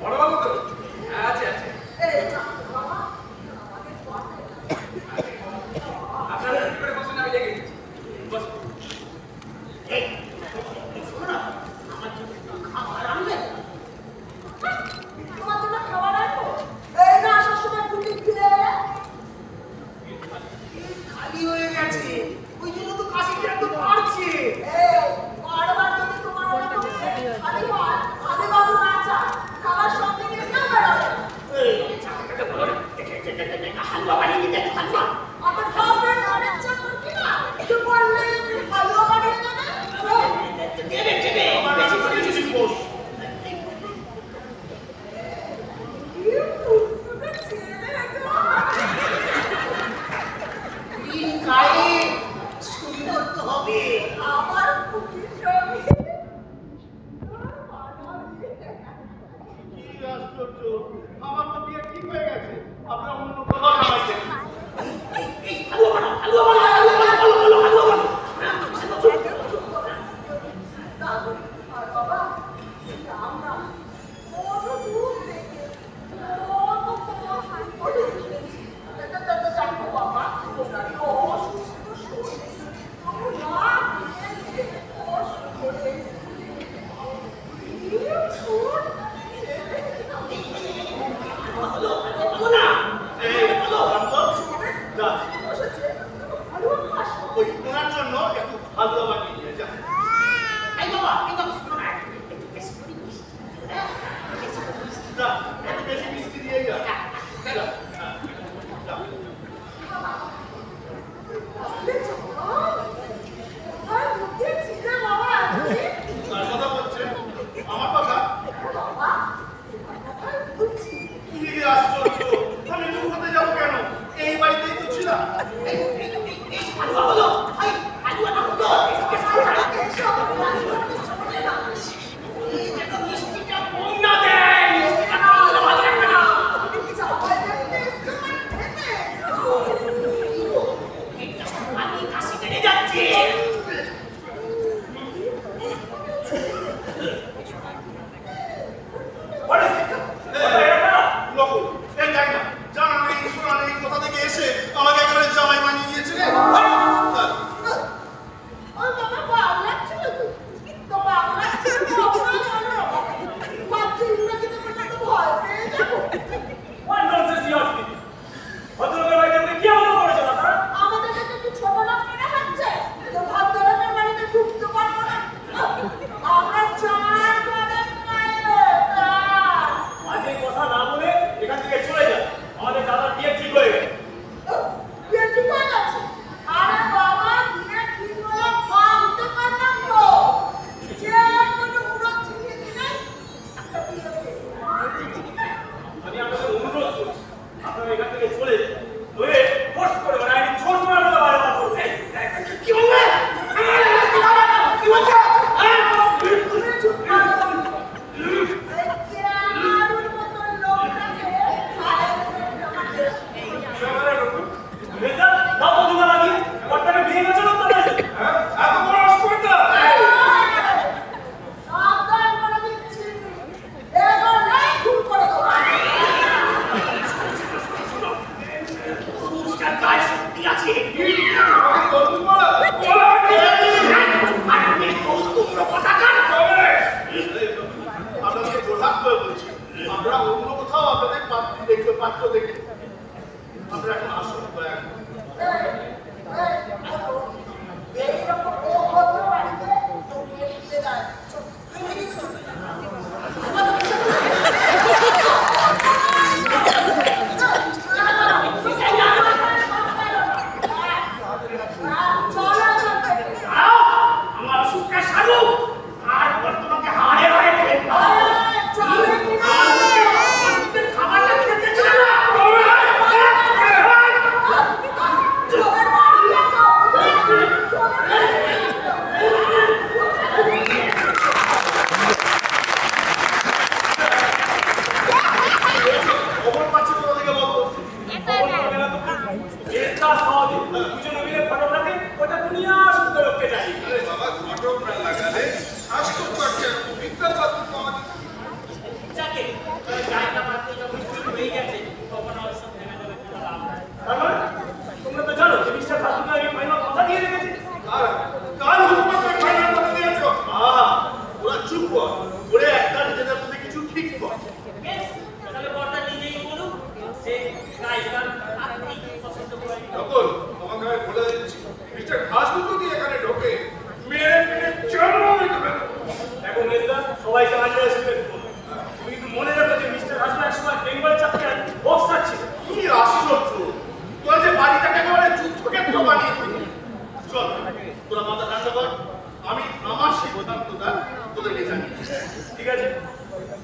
বড় বাবু তো আছে আছে আপনারা কি করে বসেন আমি দেখে দিচ্ছি বসুন খালি হয়ে গেছে ওই জন্য তো কাশিটা একটু পারছে বারবার যদি তোমার ওরকম খালি হয় আগে বাবু না চা খাবার সঙ্গে নিয়ে কেউ বেড়াবে হালুয়া বানিয়ে দিতে হালুয়া আমার বাপের অনেক চাকর কিনা তো বললে হালুয়া বানিয়ে দেবে দেবে বেশি করে কিছু বস সুন্দর তো হবে আমার খুবই সবই কি আশ্চর্য আমার তো বিয়ে ঠিক হয়ে গেছে আপনারা অন্য কোথাও জানাইছেন ওই ওনার জন্য একটু হালুয়া বানিয়ে নিয়ে যান একটু বেশি মিষ্টি দিয়ে যান তার কথা বলছেন আমার কথা কি আশ্চর্য আমি দূর হতে যাবো কেন এই বাড়িতেই তো ছিলাম Hey!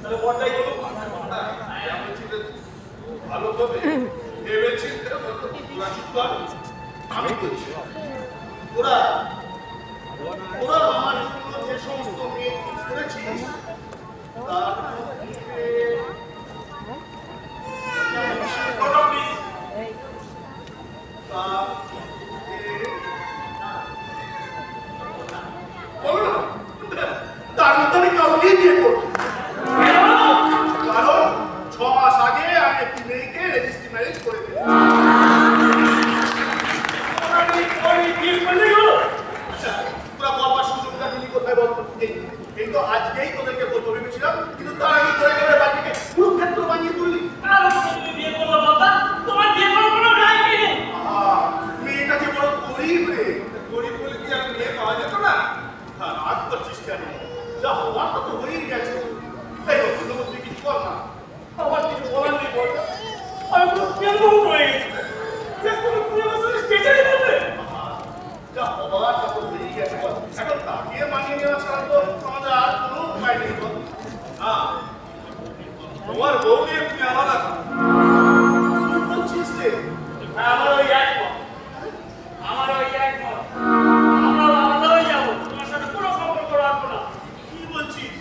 তাহলে বড়টাই বলুন। ভালোভাবে ভেবেছি আমি বলছি ওরা আমার জন্য যে সমস্ত মেয়ে করেছিস তার তার মধ্যে আমি কাউকে বিয়ে করবো, কারণ 6 মাস আগে আমি একটি মেয়েকে রেজিস্ট্রি ম্যারেজ করে কিন্তু আজকেই তোদেরকে বলতে ভেবেছিলাম, কিন্তু তার আগে তোরা একেবারে বাড়িকে কুরুক্ষেত্র বানিয়ে তুললি। মেয়েটা যে বড় গরিব রে, গরিব বলে কি আর মেয়ে পাওয়া যেত না? আর তো চেষ্টা নেই, যা হওয়ার তো হয়েই গেছে। তাই তুই কিছু কর না। আমার কিছু বলার নেই বড়টা, আমি পুরো স্কেলবোর্ড হয়ে গেছি। শেষ করে পুরো বছর স্টেজেই বলবে যা হওয়ার তা তো হয়েই গেছে। এখন তাকে মানিয়ে নেওয়া ছাড়া তো আমাদের আর কোনো উপায় নেই। তোমার বউ নিয়ে তুমি আলাদা বলছিস রে? আমার ওই একমত, আমরা আলাদা হয়ে যাবো, তোমার সাথে কোনো সম্পর্ক রাখবো না। কি বলছিস?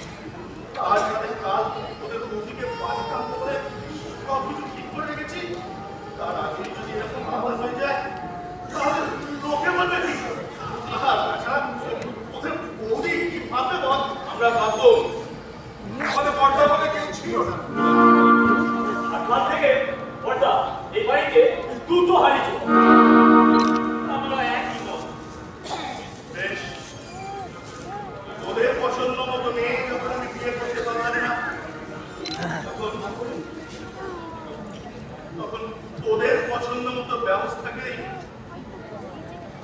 আজ মানে কাল তোদের বৌদিকে বাড়ি কাম করে সব কিছু ঠিক করে রেখেছি, তার আগে যদি এরকম আলাদা হয়ে যায় তাহলে লোকে বলবে কি? ওদের বৌদি কি ভাববে বল? আমরা ভাববো আমাদের পর্দা বলে কেউ ছিল না। আর কাল থেকে বড়টা এই বাড়িতে দুটো হারিয়েছো, আমরা একই মত। বেশ, ওদের পছন্দ মতো মেয়ে যখন আমি বিয়ে করতে পারলাম না, তখন ওদের পছন্দ মতো ব্যবস্থাকেই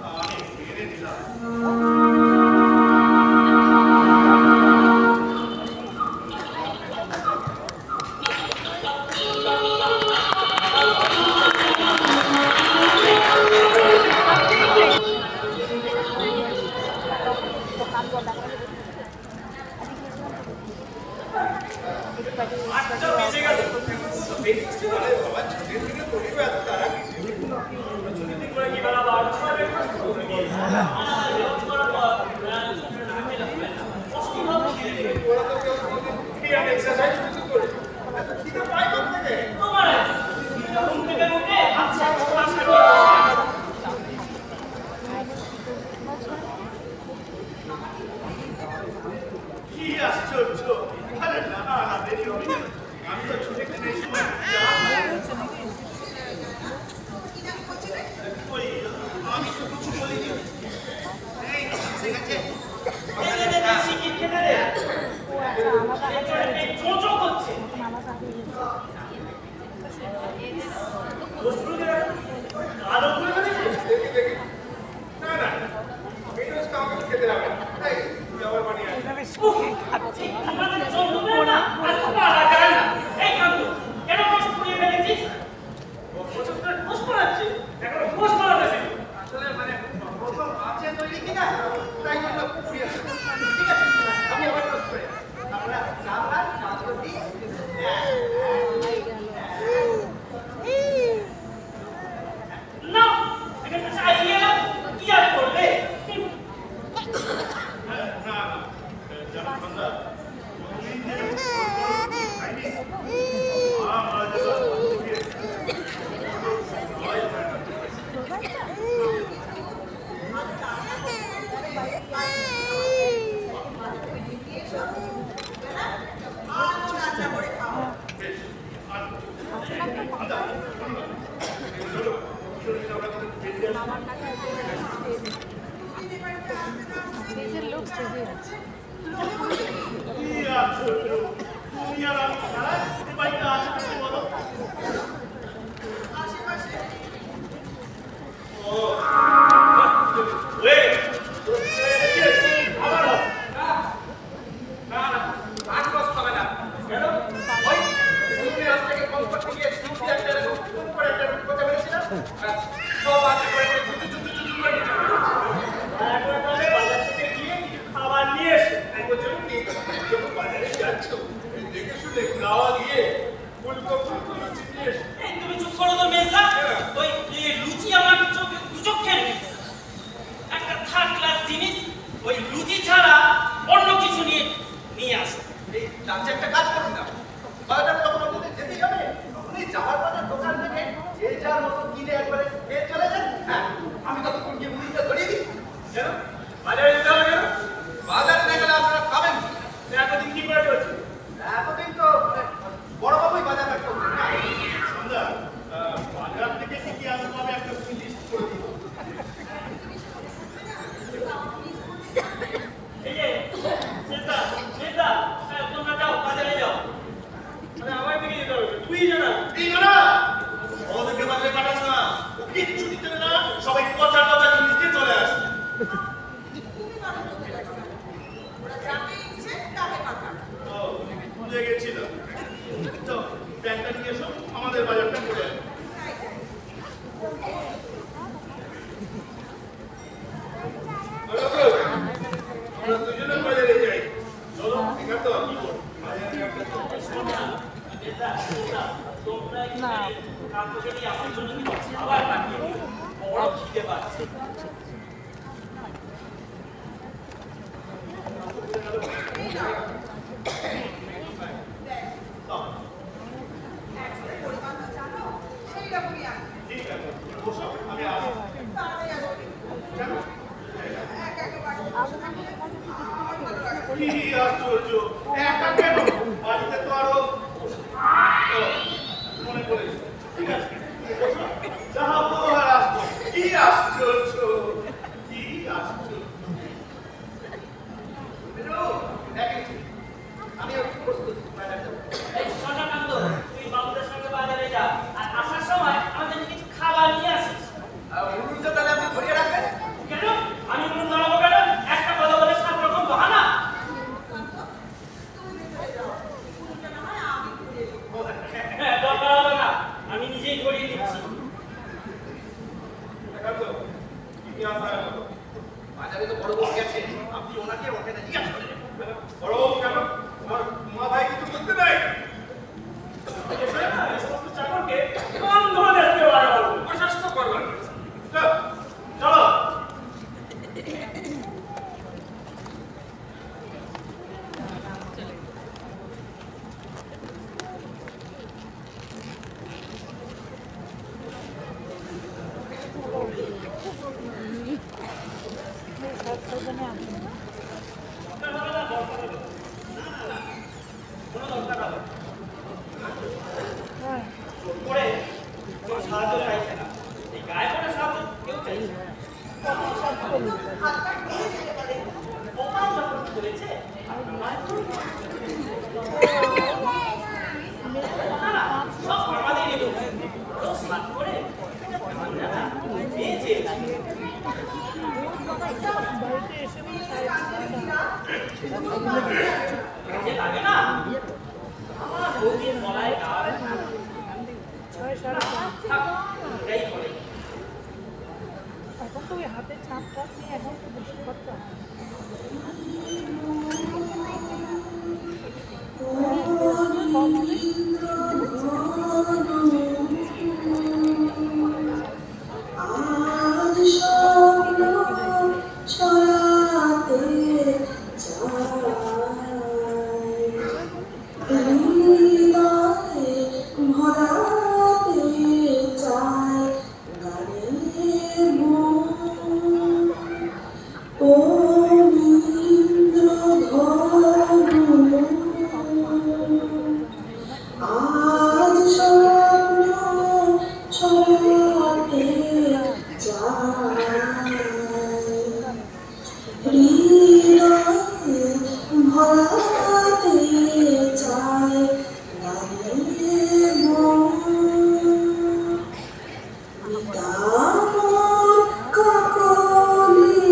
আমি মেনে নিলাম। আচ্ছা বেঁচে গেল বাবা ছুটির দিনে করিবে এত তারা ছুটি করে কি বেলা বার ওরা তো কেউ কোনোদিন ক্রিয়া এক্সারসাইজ কিছু করে এত খিদে পায় কোথা থেকে? কি আশ্চর্য! আরে না না না, দেরি হবে না। আমি তো ছুটিতে নেই সময় ওই আমি তো কিছু বলিনি। এই ঠিক আছে, দেখি দেখি না না এই রোজ কাউকে খেতে হবে না। এই তুই আবার বানিয়ে আয়। আসলে মানে প্রথম আছে তৈরি কিনা তাই জন্য ঘুরিয়ে আসে। ঠিক আছে আমি আবার রোজ করে আমরা চামড়া চামড়া দিই। দেখে গাওয়া গিয়ে ফুলকো ফুলকো লুচি দিয়ে এই তুমি চুপ করো তো মেজদা। ওই লুচি আমার চোখে দু চোখের একটা থার্ড ক্লাস জিনিস, ওই লুচি ছাড়া অন্য কিছু নিয়ে আসো। এই রাজ্যে একটা কাজ করুন না, বাজার যখন আপনাদের যেতেই হবে তখনই যাওয়ার পথে দোকান থেকে যে যার মতো কিনে একবারে খেয়ে চলে যান। হ্যাঁ, আমি ততক্ষণ গিয়ে মুড়িটা ধরিয়ে দিই। কেন বাজারে যেতে হবে কেন? বাজার না গেলে আপনারা খাবেন কি? এতদিন কি করে চলছে? এতদিন তো বড়বাবুই বাজার রাখতে হবে না। সন্ধ্যা বাজার থেকে কি আসবো আমি একটা লিস্ট করে দিব। এই যে মেজদা তোমরা যাও, বাজারে যাও। মানে আমার দিকে যেতে হবে, তুই জানা। এই না ওদেরকে বাদলে কাটাস না, ও কিচ্ছু দিতে না, সবাই পচা পচা জিনিস দিয়ে চলে আসে। ওরা যাকে ইচ্ছে তাকে পাঠান। তো ভুলে গেছিলাম। তো ব্যাগটা নিয়ে এসো, আমাদের বাজারটা করে আনো। আমরা দুজনে বাজারে যাই। চলো ঠিক আছে তো কি করব? তোমরা কাকুকে নিয়ে আমার জন্য কিছু খাবার পাঠিয়ে দিও, বড় খিদে পাচ্ছে। ঠিক আছে, বসো, আমি আসবো। কি আশ্চর্য, একা কেন? বাড়িতে তো আরো ও, মনে পড়েছে। ঠিক আছে, বসো, যাবো আর আসবো। কি আশ্চর্য, কি আশ্চর্য। আমি প্রস্তুত বাজার যাবো। এই সোনাকান্ত, তুই বাবুদের সঙ্গে বাজারে যা, আর আসার সময় আমাদের কিছু খাবার নিয়ে আসিস। আর উনুনটা তাহলে আপনি ধরিয়ে রাখবেন। কেন? আমি উনুন ধরাবো কেন? একটা কথা বলে 7 রকম বাহানা। হ্যাঁ, দরকার হবে না, আমি নিজেই ধরিয়ে দিচ্ছি। দেখা তো কি আসা হলো? বাজারে তো বড় বড় গেছে, আপনি ওনাকে ওখানে জিজ্ঞাসা করেন। বড় কেন? তোমার মা ভাই কিছু করতে নাই? এসে না, এই সমস্ত চাকরকে বন্ধ দেখতে পারবো। প্রশাসন করবেন। চল চলো। করে কেউ সাহায্য চাইছে না, এই গায়ে পড়ে সাহায্য কেউ চাইছে না। ওপাও যখন করেছে সব আমাদের স্নান করে পেয়েছে। যে লাগে না আমার বৌদির গলায় গান থাক, এটাই করে। এখন তো ওই হাতের ছাপটা নিয়ে এখন তো বেশি খরচা আজ স্বপ্ন ছড়াতে চাই, হৃদয়ে ভরাতে চাই গানের মন। ও ইন্দ্রধনু, আজ স্বপ্ন ছড়াতে চাই, হৃদয়ে ভরাতে চাই গানের মন। দামন কাকলি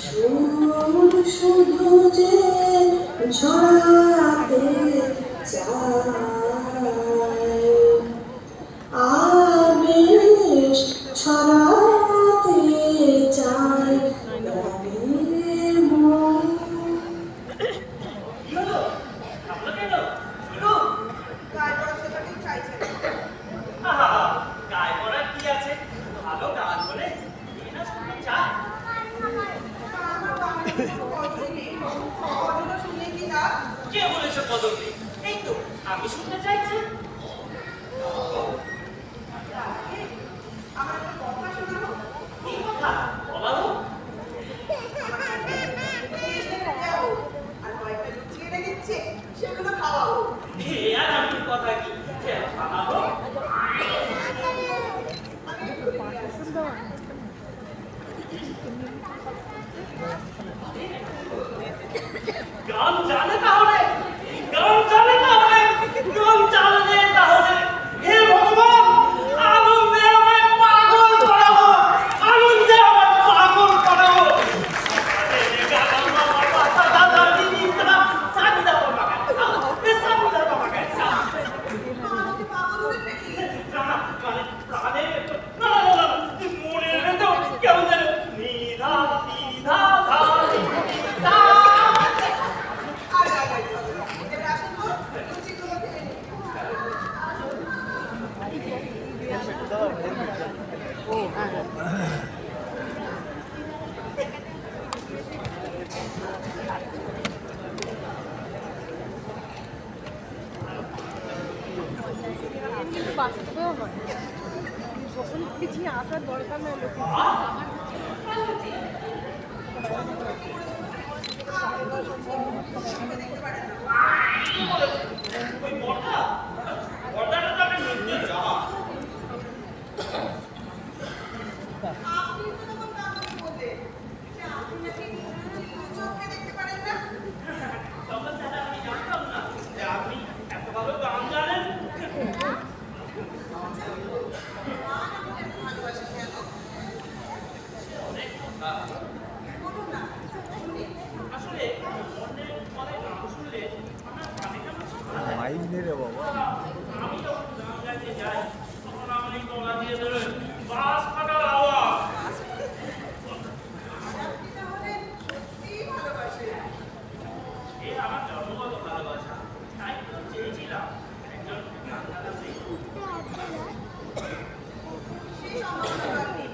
সুর শুধু যে ছড়াতে চাই, আবেশ ছড়াতে চাই গানের মন। কি শুনতে চাইছে? আমার একটা কথা শোনাবো। কি কথা বলো? আর কয়েকটা লুচি এনে দিচ্ছে, সেগুলো খাওয়াবো। আর আমি কথা কি খাওয়াবো? গান জানে তাহলে, গান জানে তাহলে, গান জানে তাহলে। হে ভগবান, আনন্দে আমায় পাগল করাবো, আনন্দে আমায় পাগল করাবো। কেমন যেন নিধা নিধা ধা বাস্তবেও নয়, যখন কিছু আসার দরকার নয় লোক ওই বড়টা, বড়টাটা তো একটা নির্দেশ যাওয়া। আপনি তো তখন কাউকে বললেন যে আপনি নাকি চোখে দেখতে পারেন না। তখন দাদা আমি জানতাম না যে আপনি এত ভালো গান জানেন। ভালোবাসি কেন? অনেক কথা। বলুন না, শুনি। আসলে অনেক অনেক গান শুনলে আমার কানে কেমন মাইক নে রে বাবা। আমি যখন গান গাইতে যাই তখন আমি গলা দিয়ে ধরে বাস ফাটার আওয়াজ। আপনি তাহলে সত্যিই ভালোবাসেন। এ আমার জন্মগত ভালোবাসা, তাই তো চেয়েছিলাম একজন গান গাইতে। সেই সম্ভাবনা নেই।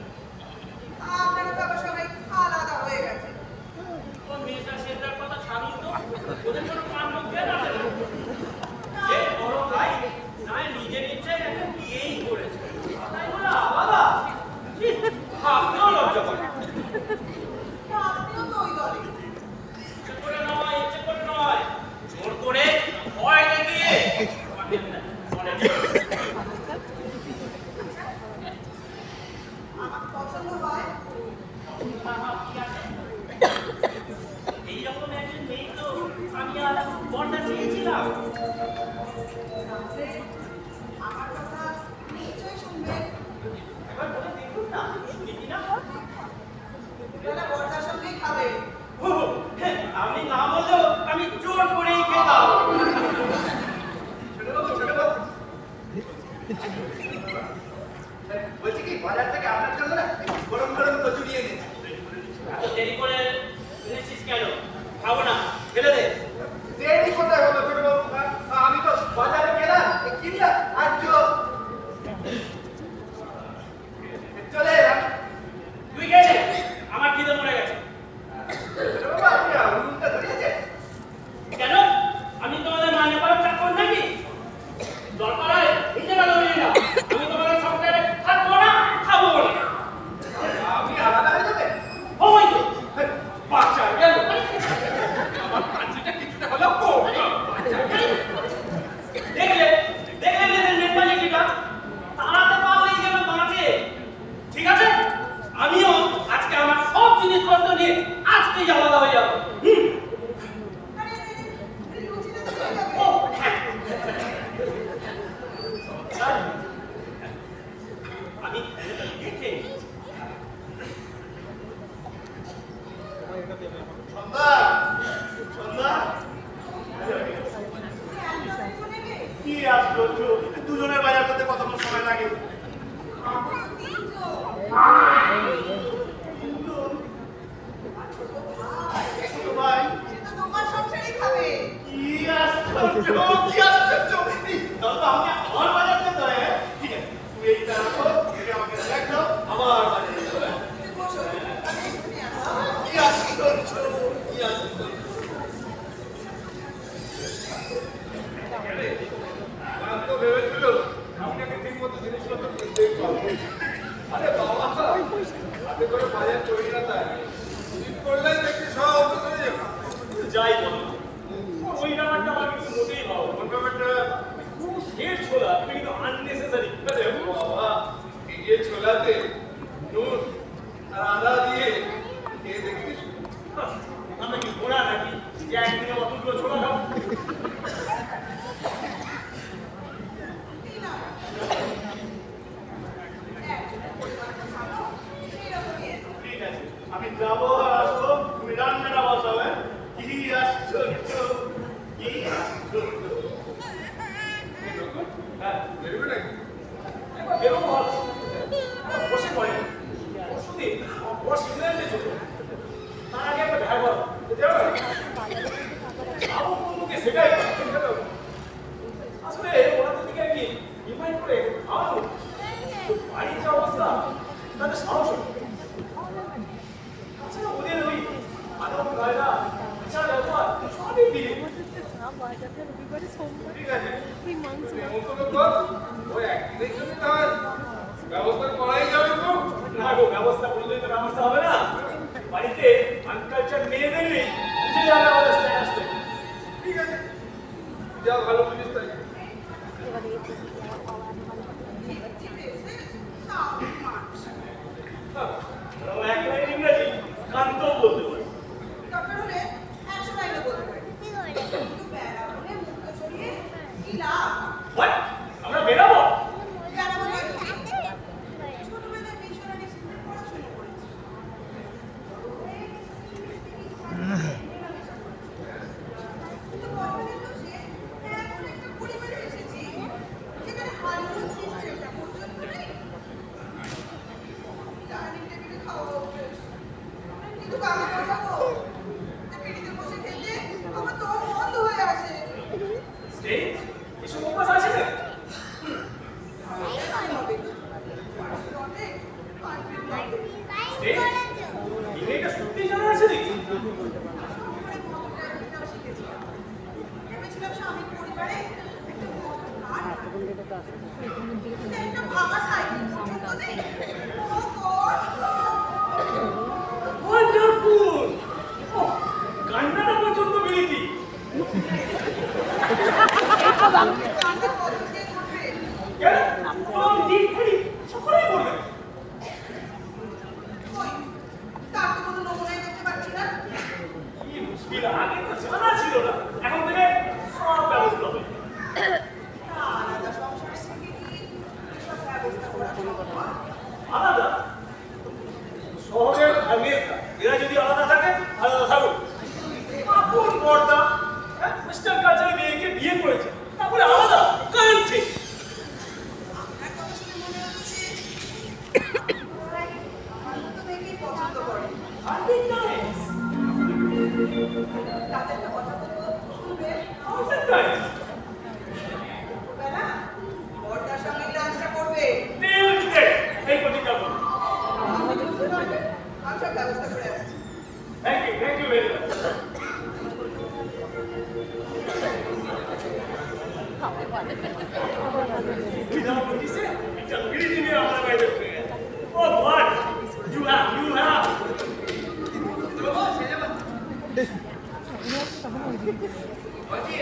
আপনারা তো আবার সবাই আলাদা হয়ে গেছে। কোন মেয়েটা সেটার কথা ছাড়ুন তো, ওদের কোনো কাণ্ড জ্ঞান আছে না। যে বড় ভাই নয় নিজের ইচ্ছায় একটা বিয়েই করেছে, তাই বলে আলাদা ভাবতেও লজ্জা করে। তা আপনিও তো ওই দলে। ইচ্ছে করে নয়, ইচ্ছে করে নয়, জোর করে ভয় দেখিয়ে মনে নেই। আমার পছন্দ হয়। এইরকম একজন মেয়ে তো আমি আর বড়টা চেয়েছিলাম। তাহলে আমার কথা নিশ্চয়ই শুনবেন। এবার বলে দেখুন না, শুনি কিনা। দুবেলা বড়টার সঙ্গেই খাবেন। আমি না বললেও আমি জোর করেই খেতাম। বলছি কি বাজার থেকে আপনার জন্য না গরম গরম কচুরি এনেছি। এত দেরি করে এনেছিস কেন? খাবো না, ফেলে দে। দেরি কোথায় হলো ছোট বাবু? আমি তো বাজারে গেলাম কিনলাম আর চলে এলাম। তুই খেয়ে নে, আমার খিদে মরে গেছে। ছোট বাবু আপনি উনুনটা ধরিয়েছেন? কেন? আমি তোমাদের মানে করার চাকর নাকি? দরকার হয় নিজেরা ধরিয়ে নাও। আমি তোমাদের সংসারে থাকবো না, খাবো না। আপনি আলাদা হয়ে যাবেন? ওই তো বাচ্চা গেল আমার কাঞ্চিটা কিছুটা হলেও কম। দেখলে দেখলে মেয়েদের মেন্টালিটিটা তাড়াতে পারলেই যেন বাঁচে। ঠিক আছে, আমিও আজকে আমার সব জিনিসপত্র নিয়ে আজকেই আলাদা হয়ে যাবো। আরে, লুচিটা তো খেয়ে যাবে। ও হ্যাঁ, আমি দেখে সন্ধ্যা, সন্ধ্যা, কি আশ্চর্য, দুজনের বাজার করতে কতক্ষণ সময় লাগে? ছোট ভাই, সেটা তোমার সংসারই খাবে। কি আশ্চর্য, কি আশ্চর্য! এই, তাহলে তো আমাকে আবার বাজার করতে হয়, হ্যাঁ? ঠিক আছে, তুমি এইটা রাখো, এটা আমাকে দেখ দাও, আবার বাজারে যেতে হবে। তুমি বসো, আমি এক্ষুনি আসছি। কি আশ্চর্য, কি আশ্চর্য! হবে না। ওই ব্যাপারটা আমার কিন্তু মোটেই ভালো। কোন ব্যাপারটা? খুব হেড ছোলা, তুমি কিন্তু আননেসেসারি। বাবা এই ছোলাতে নুন আর আদা দিয়ে খেয়ে দেখিস। আমরা কি ঘোড়া নাকি যে একদিনে অতগুলো ছোলা খাবো? ঠিক আছে, আমি যাবো আর আসবো, তুমি রান্নাটা বসাও। হ্যাঁ, কি আশ্চর্য, কি আশ্চর্য। হ্যাঁ, বেরোবে নাকি? একবার বেরোবো ভাবছি। বসে পড়ে ওষুধে বস ইংল্যান্ডে চলে তার আগে একবার দেখা করো যাবো বন্ধুকে সেটাই আসলে ওনাদের দিকে আমি ইনভাইট করে খাওয়ানো বাড়ির যা অবস্থা তাদের সাহস তাছাড়া ওদের ওই আদম কায়দা বিচার ব্যবহার সবই দিলে রবিবারে সোমবার ঠিক আছে, এই মাংস মন্তব্য কর। ওই একদিনের জন্য তাহলে ব্যবস্থা করাই যাবে তো। না গো, ব্যবস্থা করলে তো ব্যবস্থা হবে না। বাড়িতে আনকালচার মেয়ে দেখলেই বুঝে যাবে আমাদের স্ট্যাটাসটা। ঠিক আছে, যা ভালো বুঝিস তাই। ওরা এক লাইন ইংরেজি কান্তও বলতে পারে। দরকার হলে 100 লাইনও বলতে পারি। কিন্তু বেড়া বলে মুখ ছড়িয়ে কি লাভ? What? আমরা বেরাবো? বেড়া বলে ছোটবেলায় মিশনারি স্কুলে পড়াশোনা করেছি। কিন্তু কখনো তো সে এমন একটা পরিবারে এসেছি যেখানে হারমোন সিস্টেমটা পর্যন্ত নেই। ডাইনিং টেবিলে খাওয়া অভ্যেস। কিন্তু কাকে বোঝাবো যে পিড়িতে বসে খেতে আমার তো বন্ধ হয়ে আসে। স্টেজ? এসব অভ্যাস আছে না? স্টেজ? ইংরেজিটা সত্যিই জানা আছে নাকি? ভেবেছিলাম স্বামীর পরিবারে একটা বড় কার থাকবে। একটা ভাঙা সাইকেল পর্যন্ত নেই। ও গড! Wonderful! Oh, কান্নাটা পর্যন্ত মিলিতি। কান্না কত কে করবে? কেন? প্রথম দিন করি, সকলেই করবে। কই? তার তো কোনো নমুনাই দেখতে পাচ্ছি না। কি মুশকিল, আগে তো জানা ছিল না। এখন থেকে সব ব্যবস্থা হবে। আলাদা সংসারে থেকে কি এসব ব্যবস্থা করা সম্ভব? আলাদা? শহরের আর মেয়েটা, এরা যদি আলাদা থাকে, আলাদা থাকুক। আপন পর্দা, ওয়েস্টার্ন কালচারে মেয়েকে বিয়ে করেছে, তারপরে আলাদা কান্ট্রি। আপনার কথা শুনে মনে হচ্ছে আমার মতো মেয়েকেই পছন্দ করে। হান্ড্রেড টাইমস, তাতে একটা কথা বলবো, শুনবে? Hundred Times. বেলা বড়টার সঙ্গে ডান্সটা করবে। এই প্রতিজ্ঞা করুন। আমি সব ব্যবস্থা করে আসছি। Thank you very much. বিধান নোটিশে একটা বিড়ি নিয়ে আমার বাইরে উঠে গেছে। Oh God, you have. বলছি,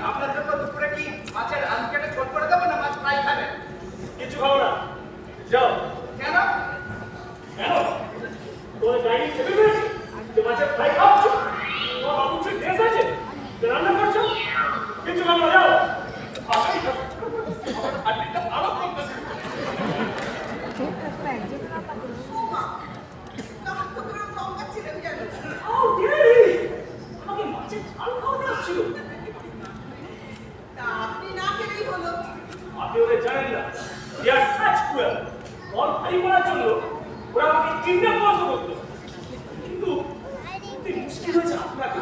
আপনার জন্য দুপুরে কি মাছের আলুকেটে ঝোল করে দেবো না মাছ ফ্রাই খাবেন? কিছু খাবো না, যাও। কেন? কেন? তোর ডাইনিং টেবিল রয়েছে, যে মাছের ফ্রাই খাচ্ছ, তোমার বাবুর যে ড্রেস আছে, যে রান্না করছো, কিছু খাবো না, যাও। আসলেই খাবো। আর এটা ভালো করতেছে। ওমা, তোমার তো বেরো কম পাচ্ছিলেন কেন? How dare he? আমাকে মাছের ঝাল খাওয়াতে আসছিল। তা আপনি না খেলেই হলো। আপনি ওদের জানেন না, they are such cruel. বল ভারী করার জন্য ওরা আমাকে কিডন্যাপ বন্ধ করতো। কিন্তু অতি মুশকিল হয়েছে আপনাকে।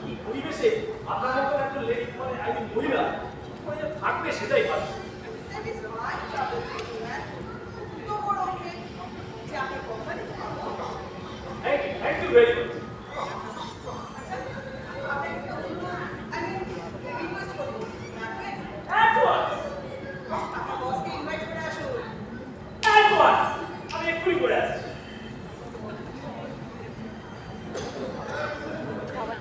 কি পরিবেশে আপনার মতো একজন লেডি মানে একজন মহিলা ওই যে থাকবে সেটাই ভালো। That is my trouble, man. তো বড় ওকে যে আপনার কোম্পানিতে পাবো। Thank you very much. আচ্ছা, আপনাকে একটা অনুরোধ, আমি রিকোয়েস্ট করবো। রাখবেন? At once, আপনার বসকে ইনভাইট করে আসুন। at once, আমি এক্ষুনি করে আসছি। খাবার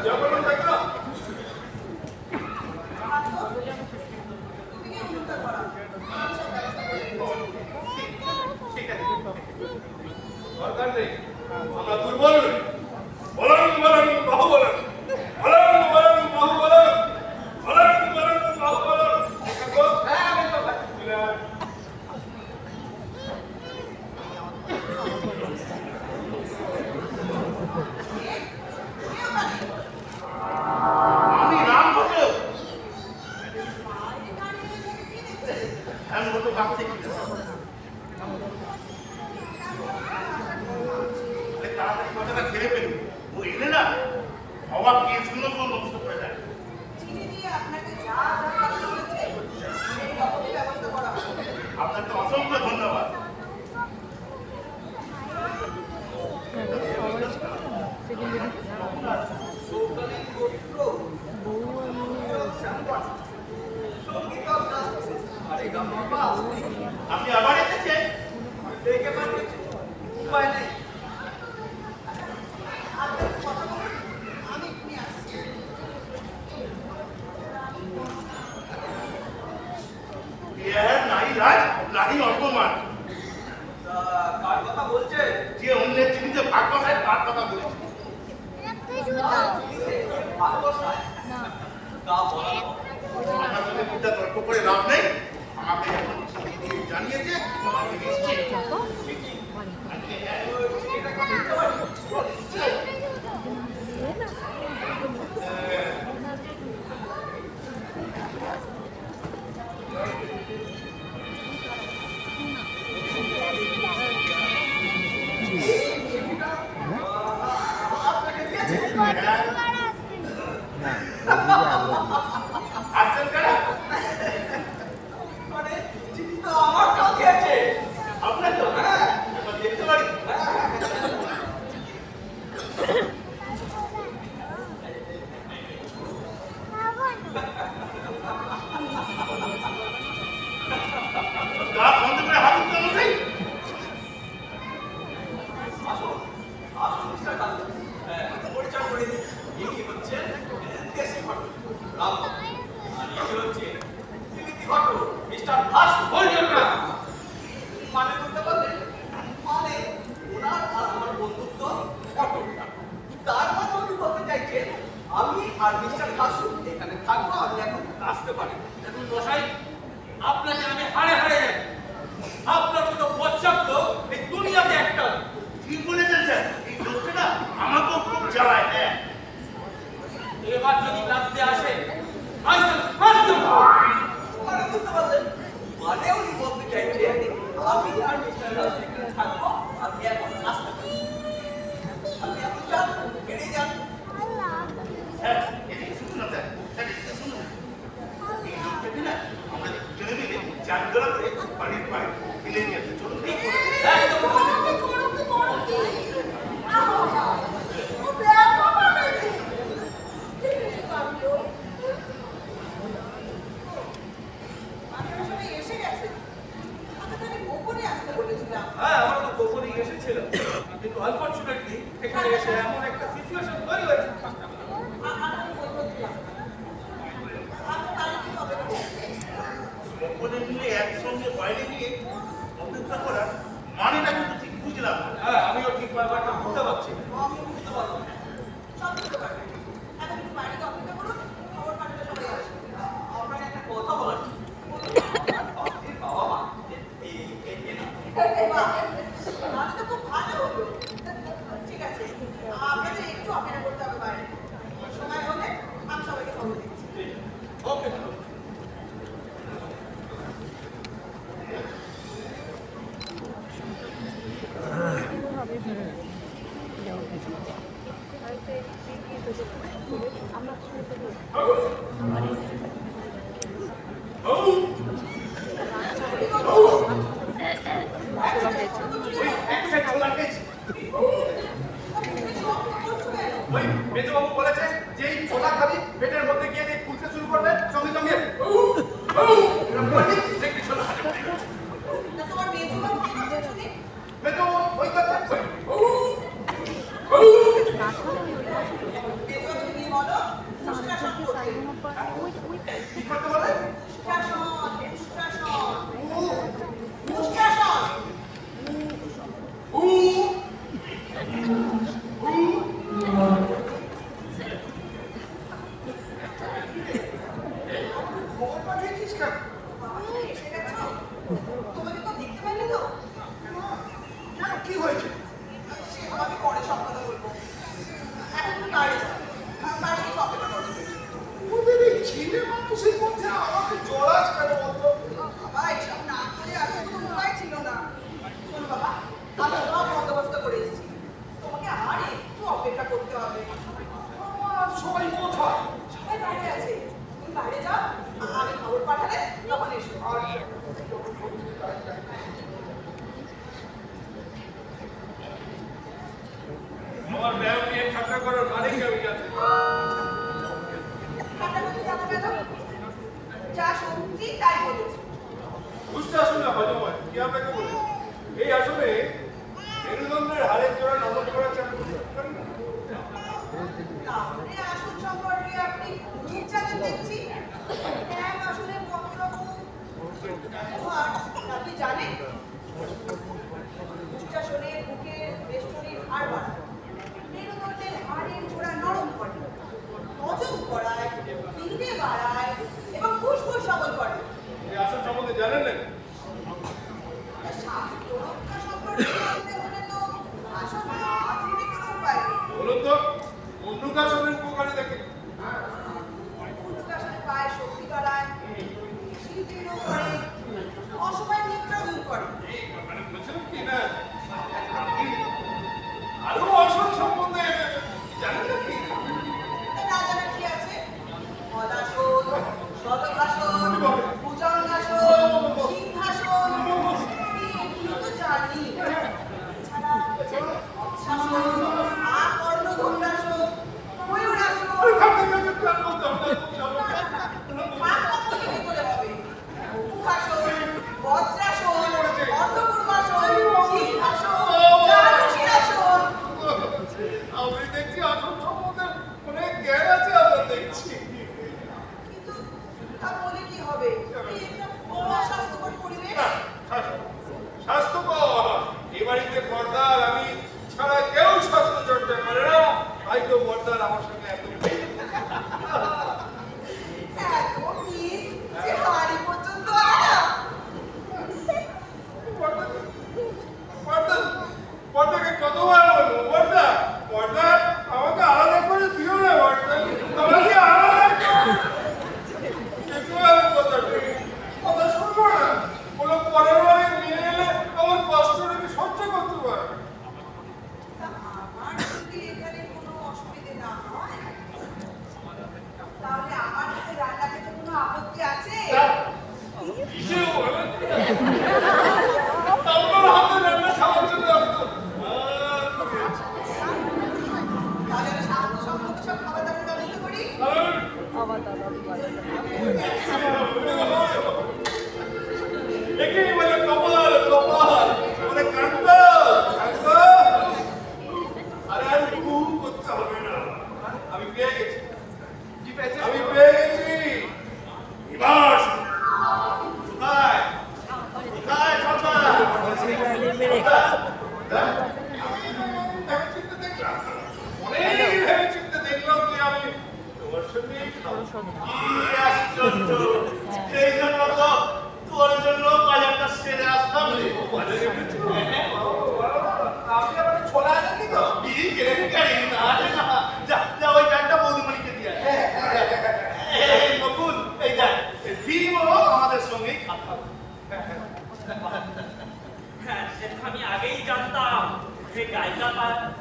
যেমন দেখো তুমি কি উত্তর করো ঠিক আছে দরকার নেই আমরা দুর্বল নই বলন বলন বাহু বলন বলন বলন বাহু বলন বলন বলন বাহু বলন দেখো হ্যাঁ আমি তো আমি রাম ভদ্র আমি বলতো ভাবছি কি তাড়াতাড়ি কথাটা ছেড়ে ফেলি ও এলে না অবাক কেসগুলো কোনো নষ্ট করে যায় চিনি দিয়ে আপনাকে যা যা কাজ হয়েছে সেই রকমই ব্যবস্থা করা হবে আপনাকে অসংখ্য ধন্যবাদ আপনি আবার এসেছেন দেখে পাঠিয়েছি উপায় নেই আপনার কথা বলুন আমি নিয়ে আসছি নারী রাজ নারী অপমান কার কথা বলছে যে অন্যের জিনিসে ভাগ বসায় তার কথা বলেছে আমার সঙ্গে বিদ্যা তর্ক করে লাভ নেই আমাকে যখন চিঠি দিয়ে জানিয়েছে আমি নিশ্চিত আসছেন কেন মানে চিঠি তো আমার কাছে আছে আপনার তো হ্যাঁ দেখতে পারি গা বন্ধ করে হাত উঠতে বলছি পরিচয় করে দিই ইনি হচ্ছে দেশি ঘটক রাম আর ইনি হচ্ছে দিল্লি ঘটক মিস্টার ভাস বলছেন না মানে বলতে পারলেন মানে ওনার আর আমার বন্ধুত্ব ঘটকটা তার মানে উনি বলতে চাইছেন আমি আর মিস্টার ভাসু এখানে থাকবো আপনি এখন আসতে পারেন দেখুন মশাই আপনাকে আমি হাড়ে হাড়ে যাই আপনার মতো পশ্চাৎ এই দুনিয়াতে একটা ঠিক বলেছেন স্যার এই লোকটা না আমাকেও খুব জ্বালায় হ্যাঁ এবার যদি রাখতে আসে I shall smash them! মানে বুঝতে পারলেন মানে উনি বলতে চাইছে আমি আর মিস্টার রাজ এখানে থাকবো আপনি এখন আসতে পারেন আপনি এখন যান বেরিয়ে যান স্যার এদিকে শুনুন না স্যার স্যার এদিকে শুনুন এই লোকটাকে না আমরা দুজনে মিলে চারজোড়া করে বাড়ির বাইরে ফেলে নিয়ে আসি চলুন ঠিক করে একদম হ্যাঁ আমার তো গোপনে এসেছিল কিন্তু আনফরচুনেটলি এখানে এসে এমন একটা সিচুয়েশন তৈরি হয়েছে সকলে মিলে একসঙ্গে বাইরে গিয়ে অপেক্ষা করার মানেটা কিন্তু ঠিক বুঝলাম না। হ্যাঁ আমিও ঠিক ব্যাপারটা বুঝতে পারছি আপনাকে একটা কথা বলার ছিল। আমার বাপির বাবা মা ঠিক আছে আপনাদের একটু অপেক্ষা করতে হবে বাইরে সময় হলে আমি সবাইকে খবর দিচ্ছি ওকে ওই মেজবাবু বলেছে যে এই ছোলা খাবি পেটের মধ্যে গিয়ে দিয়ে খুলতে শুরু করবে সঙ্গে সঙ্গে দেখবি ছোলা খাবে তোমার মেজবাবু কি করছে শুনি মেজবাবু ওই করছে মেজবাবুকে নিয়ে বলো বাইরে যাও, বাইরে গিয়ে অপেক্ষা করো। ওদের এই ছেলে মানুষের মধ্যে আমাকে জড়াস কেন বলতো? বাবা এসব না করে আর কোনো উপায় ছিল না। শোনো বাবা, আমি সব বন্দোবস্ত করে এসেছি, তোমাকে আর একটু অপেক্ষা করতে হবে। আর সবাই কোথায়? সবাই বাইরে আছে, তুমি বাইরে যাও, আমি খবর পাঠালে তখন এসো। আমার ব্যাগ নিয়ে ঠাট্টা করার মানে কি আমি জানি? কাটাকাটি যাবে কেন? যা সত্যি তাই বলেছি। বুঝতে আসুন না হজম হয় কি আপনাকে বলে এই আসলে মেরুদণ্ডের হাড়ের জোড়া নরম করা চাকরি তাহলে আসল সম্পর্কে আপনি খুব জানেন দেখছি। ব্যায়াম আসলে কত রকম আর আপনি জানেন? উচ্চাসনে বুকের বেষ্টনীর হাড় বাড়ায়, মেরুদণ্ডের হাড়ের জোড়া নরম করে, হজম করায়, খিদে বাড়ায় এবং ফুসফুস সবল করে। এই আসল সম্বন্ধে জানেন না? স্বাস্থ্য রক্ষা সম্পর্কে জানতে হলে তো আসলে আজীবন কোনো উপায় নেই। বলুন তো মুন্ডুকাসনের উপকারিতা কি? মুন্ডুকাসনে পায়ের শক্তি বাড়ায়, শিল্পী রোগ করে, অসময় নিদ্রা দূর করে। মানে বুঝলেন কি না আরো আসল সম্বন্ধে জানেন না কি? না জানা কি আছে? মদাসন, শতকাসন, ভুজঙ্গাসন, সিংহাসন, এগুলো তো জানি। এছাড়া অশ্বাসন, আকর্ণধন্যাসন, ময়ূরাসন, পাকপদ্ধতি কি করে হবে? মুখাসন, বজ্রাসন, অর্ধপূর্বাসন, সিংহাসন, জানুশীলাসন। আমি দেখছি আসল সম্বন্ধে অনেক জ্ঞান আছে আমরা দেখছি। কিন্তু তা বলে কি হবে? এই একটা অস্বাস্থ্যকর পরিবেশ। স্বাস্থ্যকর এ বাড়িতে বর্দার আমি ছাড়া কেউ স্বাস্থ্য চর্চা করে না, তাই তো বর্দার আমার সঙ্গে এত এত মিস যে হাড়ি পর্যন্ত আনা। বর্দাকে কতবার বলবো বর্দা বর্দা আমাকে আলাদা করে দিও না বর্দা আমাকে আলাদা কথা শুনবো না কোনো পরের বারে নিয়ে এলে আমার কষ্টটা আমি সহ্য করতে পারবো। তা আমার যদি এখানে কোনো অসুবিধে না হয়, তাহলে আমার হাতে রান্না খেতে কোনো আপত্তি আছে? আমার হাতে রান্না খাওয়ার জন্য তাহলে আমি স্বাস্থ্যসম্মত সব খাবার দাবার ব্যবস্থা করি। আবার দাদা বাজার একেই বলে কপাল কপাল মানে কাণ্ড কাণ্ড। আরে আর খুব করতে হবে না, আমি পেয়ে গেছি। আমি পেয়ে গেছি এবার কোথায় কোথায় সন্তান ভেবেচিন্তে দেখলাম অনেক ভেবেচিন্তে দেখলাম যে আমি তোমার সঙ্গে আশ্চর্য, সেই জন্য তো তোর জন্য বাজারটা সেরে আসতাম রে। আপনি আমার ছোলা আনেননি তো? কি কেলেঙ্কারি না রে না। যা যা ওই ব্যাগটা বৌদিমণিকে দিয়ে আয়। এই নকুল, এই যা ভীমও আমাদের সঙ্গেই খাতা। হ্যাঁ, সেটা আমি আগেই জানতাম যে গায়িকা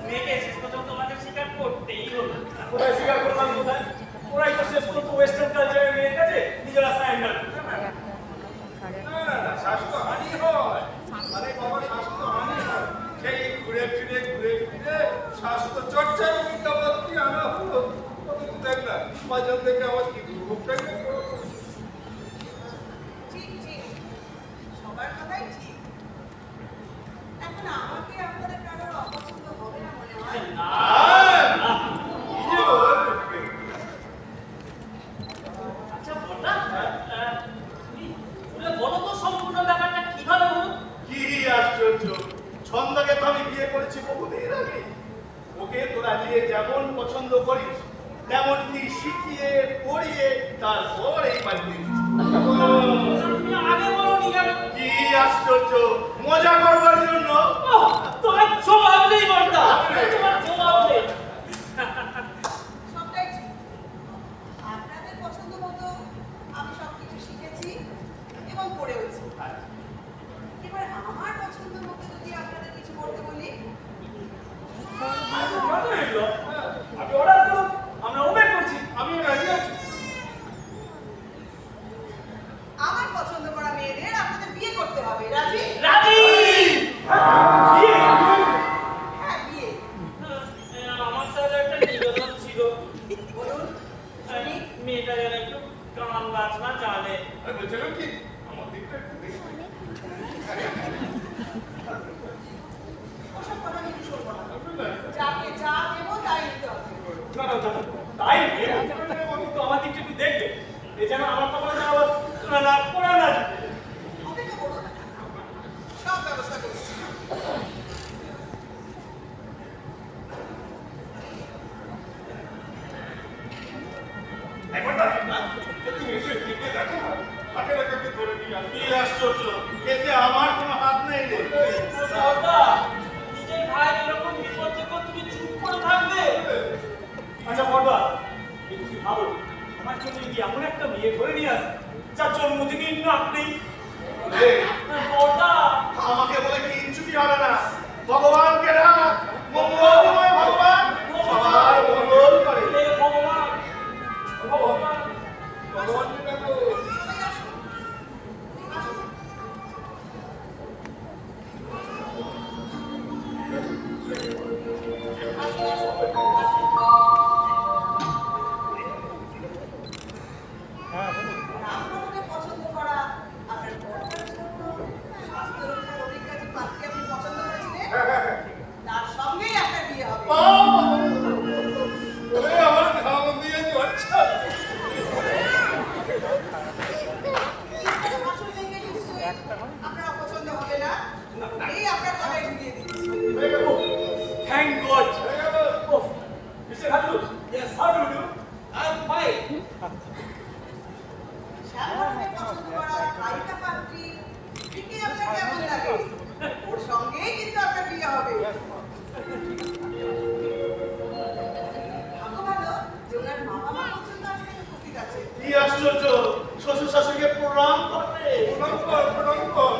মেয়েকে শেষ পর্যন্ত আমাদের স্বীকার করতেই হলো। কোথায় স্বীকার করলাম কোথায়? ওরাই তো শেষ পর্যন্ত ওয়েস্টার্ন কালচারের মেয়ের কাছে নিজেরা সারেন্ডার করবে না। না স্বাস্থ্যহানি হয় মানে বাবা স্বাস্থ্যহানি হয় সেই ঘুরে ফিরে স্বাস্থ্য চর্চার বিদ্যাপত্তি আনা হলো দেখ না বাজার থেকে আমার কি দুর্ভোগটা ঠিক ঠিক, সবার কথাই ঠিক। এখন আমাকে আপনাদের কারোর অপছন্দ হবে না মনে হয়। আচ্ছা বড়দা, তুমি বলো তো সম্পূর্ণ ব্যাপারটা কিভাবে হলো? কি আশ্চর্য, ছন্দাকে তো আমি বিয়ে করেছি বহুদিন আগে। ওকে তোরা নিয়ে যেমন পছন্দ করিস তেমনটি শিখিয়ে পড়িয়ে তারপর এই বাড়িতে তুমি আগে বলোনি কেন? কি আশ্চর্য, মজা করবার জন্য। তোমার জবাব নেই বড়দা, তোমার জবাব নেই। বলেছিলাম কি আমার দিকটা একটু দেখতে। ওসব কথা কিন্তু শুনবো না। যাকে যা দেবো তাই নিতে হবে। না না না, তাই নেব কিন্তু আমার দিকটা একটু দেখবে এই যেন আমার কপালে যেন আবার না না পড়া না যায়। অপেক্ষা করো, সব ব্যবস্থা করছি। একবার তুমি এসে দেখে দেখো হাতে রেখে ধরে নিয়ে আসি। কি আশ্চর্য, এতে আমার কোনো হাত নেই রে। দাদা নিজের ভাই এরকম বিপদ যখন তুমি চুপ করে থাকবে। আচ্ছা বড়দা তুমি ভাবো আমার জন্য যদি এমন একটা মেয়ে ধরে নিয়ে আসে যার জন্মদিনই নাক নেই। বড়দা আমাকে বলে কিচ্ছুটি হবে না, ভগবানকে ডাক, মঙ্গলময় ভগবান সবার মঙ্গল করে। হে ভগবান ভগবান ভগবানকে ডাকো। সবাই আসো, আসো। আসো, আসো, আসো। রামমোহনকে পছন্দ করা আপনার বড়টার জন্য স্বাস্থ্য রক্ষার অধিকারী পাত্রী আপনি পছন্দ করেছিলেন, তার সঙ্গেই আপনার বিয়ে হবে। ওরে আমার খাওয়া দিয়ে আচ্ছা আসল মেয়েকে নিশ্চয়ই আপনার অপছন্দ হবে না, এই আপনার গলায় ঝুলিয়ে দিচ্ছি। Thank God. মিস্টার হাটু yes how do you I am fine. শ্যামমোহনকে পছন্দ করা গায়িকা পাত্রী স্ত্রীকে আপনার কেমন লাগে? ওর সঙ্গেই কিন্তু আপনার বিয়ে হবে। ভাগ্য ভালো যে ওনার মা বাবা পর্যন্ত আপনাকে উপস্থিত আছে। কি আশ্চর্য, শ্বশুর শাশুড়িকে প্রণাম করবে। প্রণাম কর প্রণাম কর।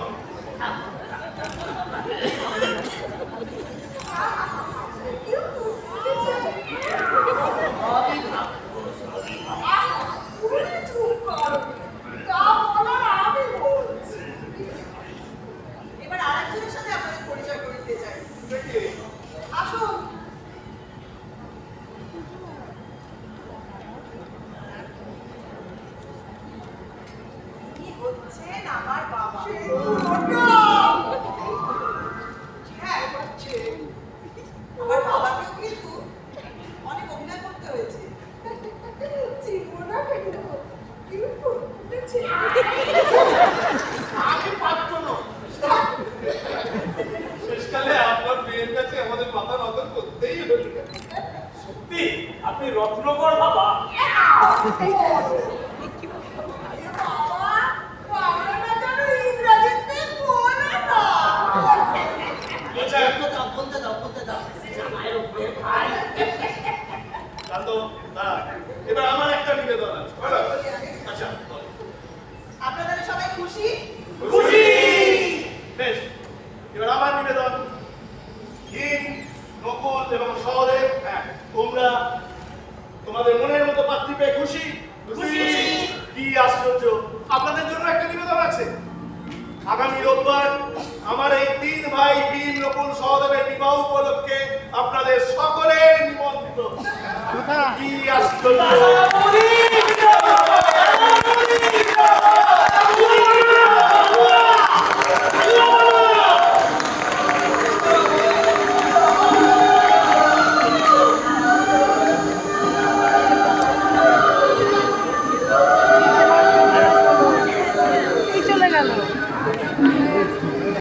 এবার আরেকজনের সাথে আপনাদের পরিচয় করে দিতে চাই। দেখি আসুন। কি হচ্ছেন আমার বাবা? হ্যাঁ হচ্ছে। আমার বাবাকেও কিন্তু অনেক অভিনয় করতে হয়েছে। চিনবো না কেন? কিন্তু আমি পারত না। শেষকালে আপনার মেয়ের কাছে আমাদের মাথা নত করতেই হলো। সত্যি আপনি রত্নকর বাবা। শান্ত, দাঁড়া। এবার আমার একটা নিবেদন আছে। বলো। আচ্ছা আপনারা সবাই খুশি? খুশি। বেশ, এবার আমার নিবেদন, হিম, নকুল এবং সহদেব, তোমরা তোমাদের মনের মতো পাত্রী পেয়ে খুশি? খুশি। কি আশ্চর্য, আপনাদের জন্য একটা নিবেদন আছে। আগামী রোববার আমার এই 3 ভাই ভীম, নকুল, সহদেবের বিবাহ উপলক্ষে আপনাদের সকলের নিমন্ত্রণ। কি আশ্চর্য।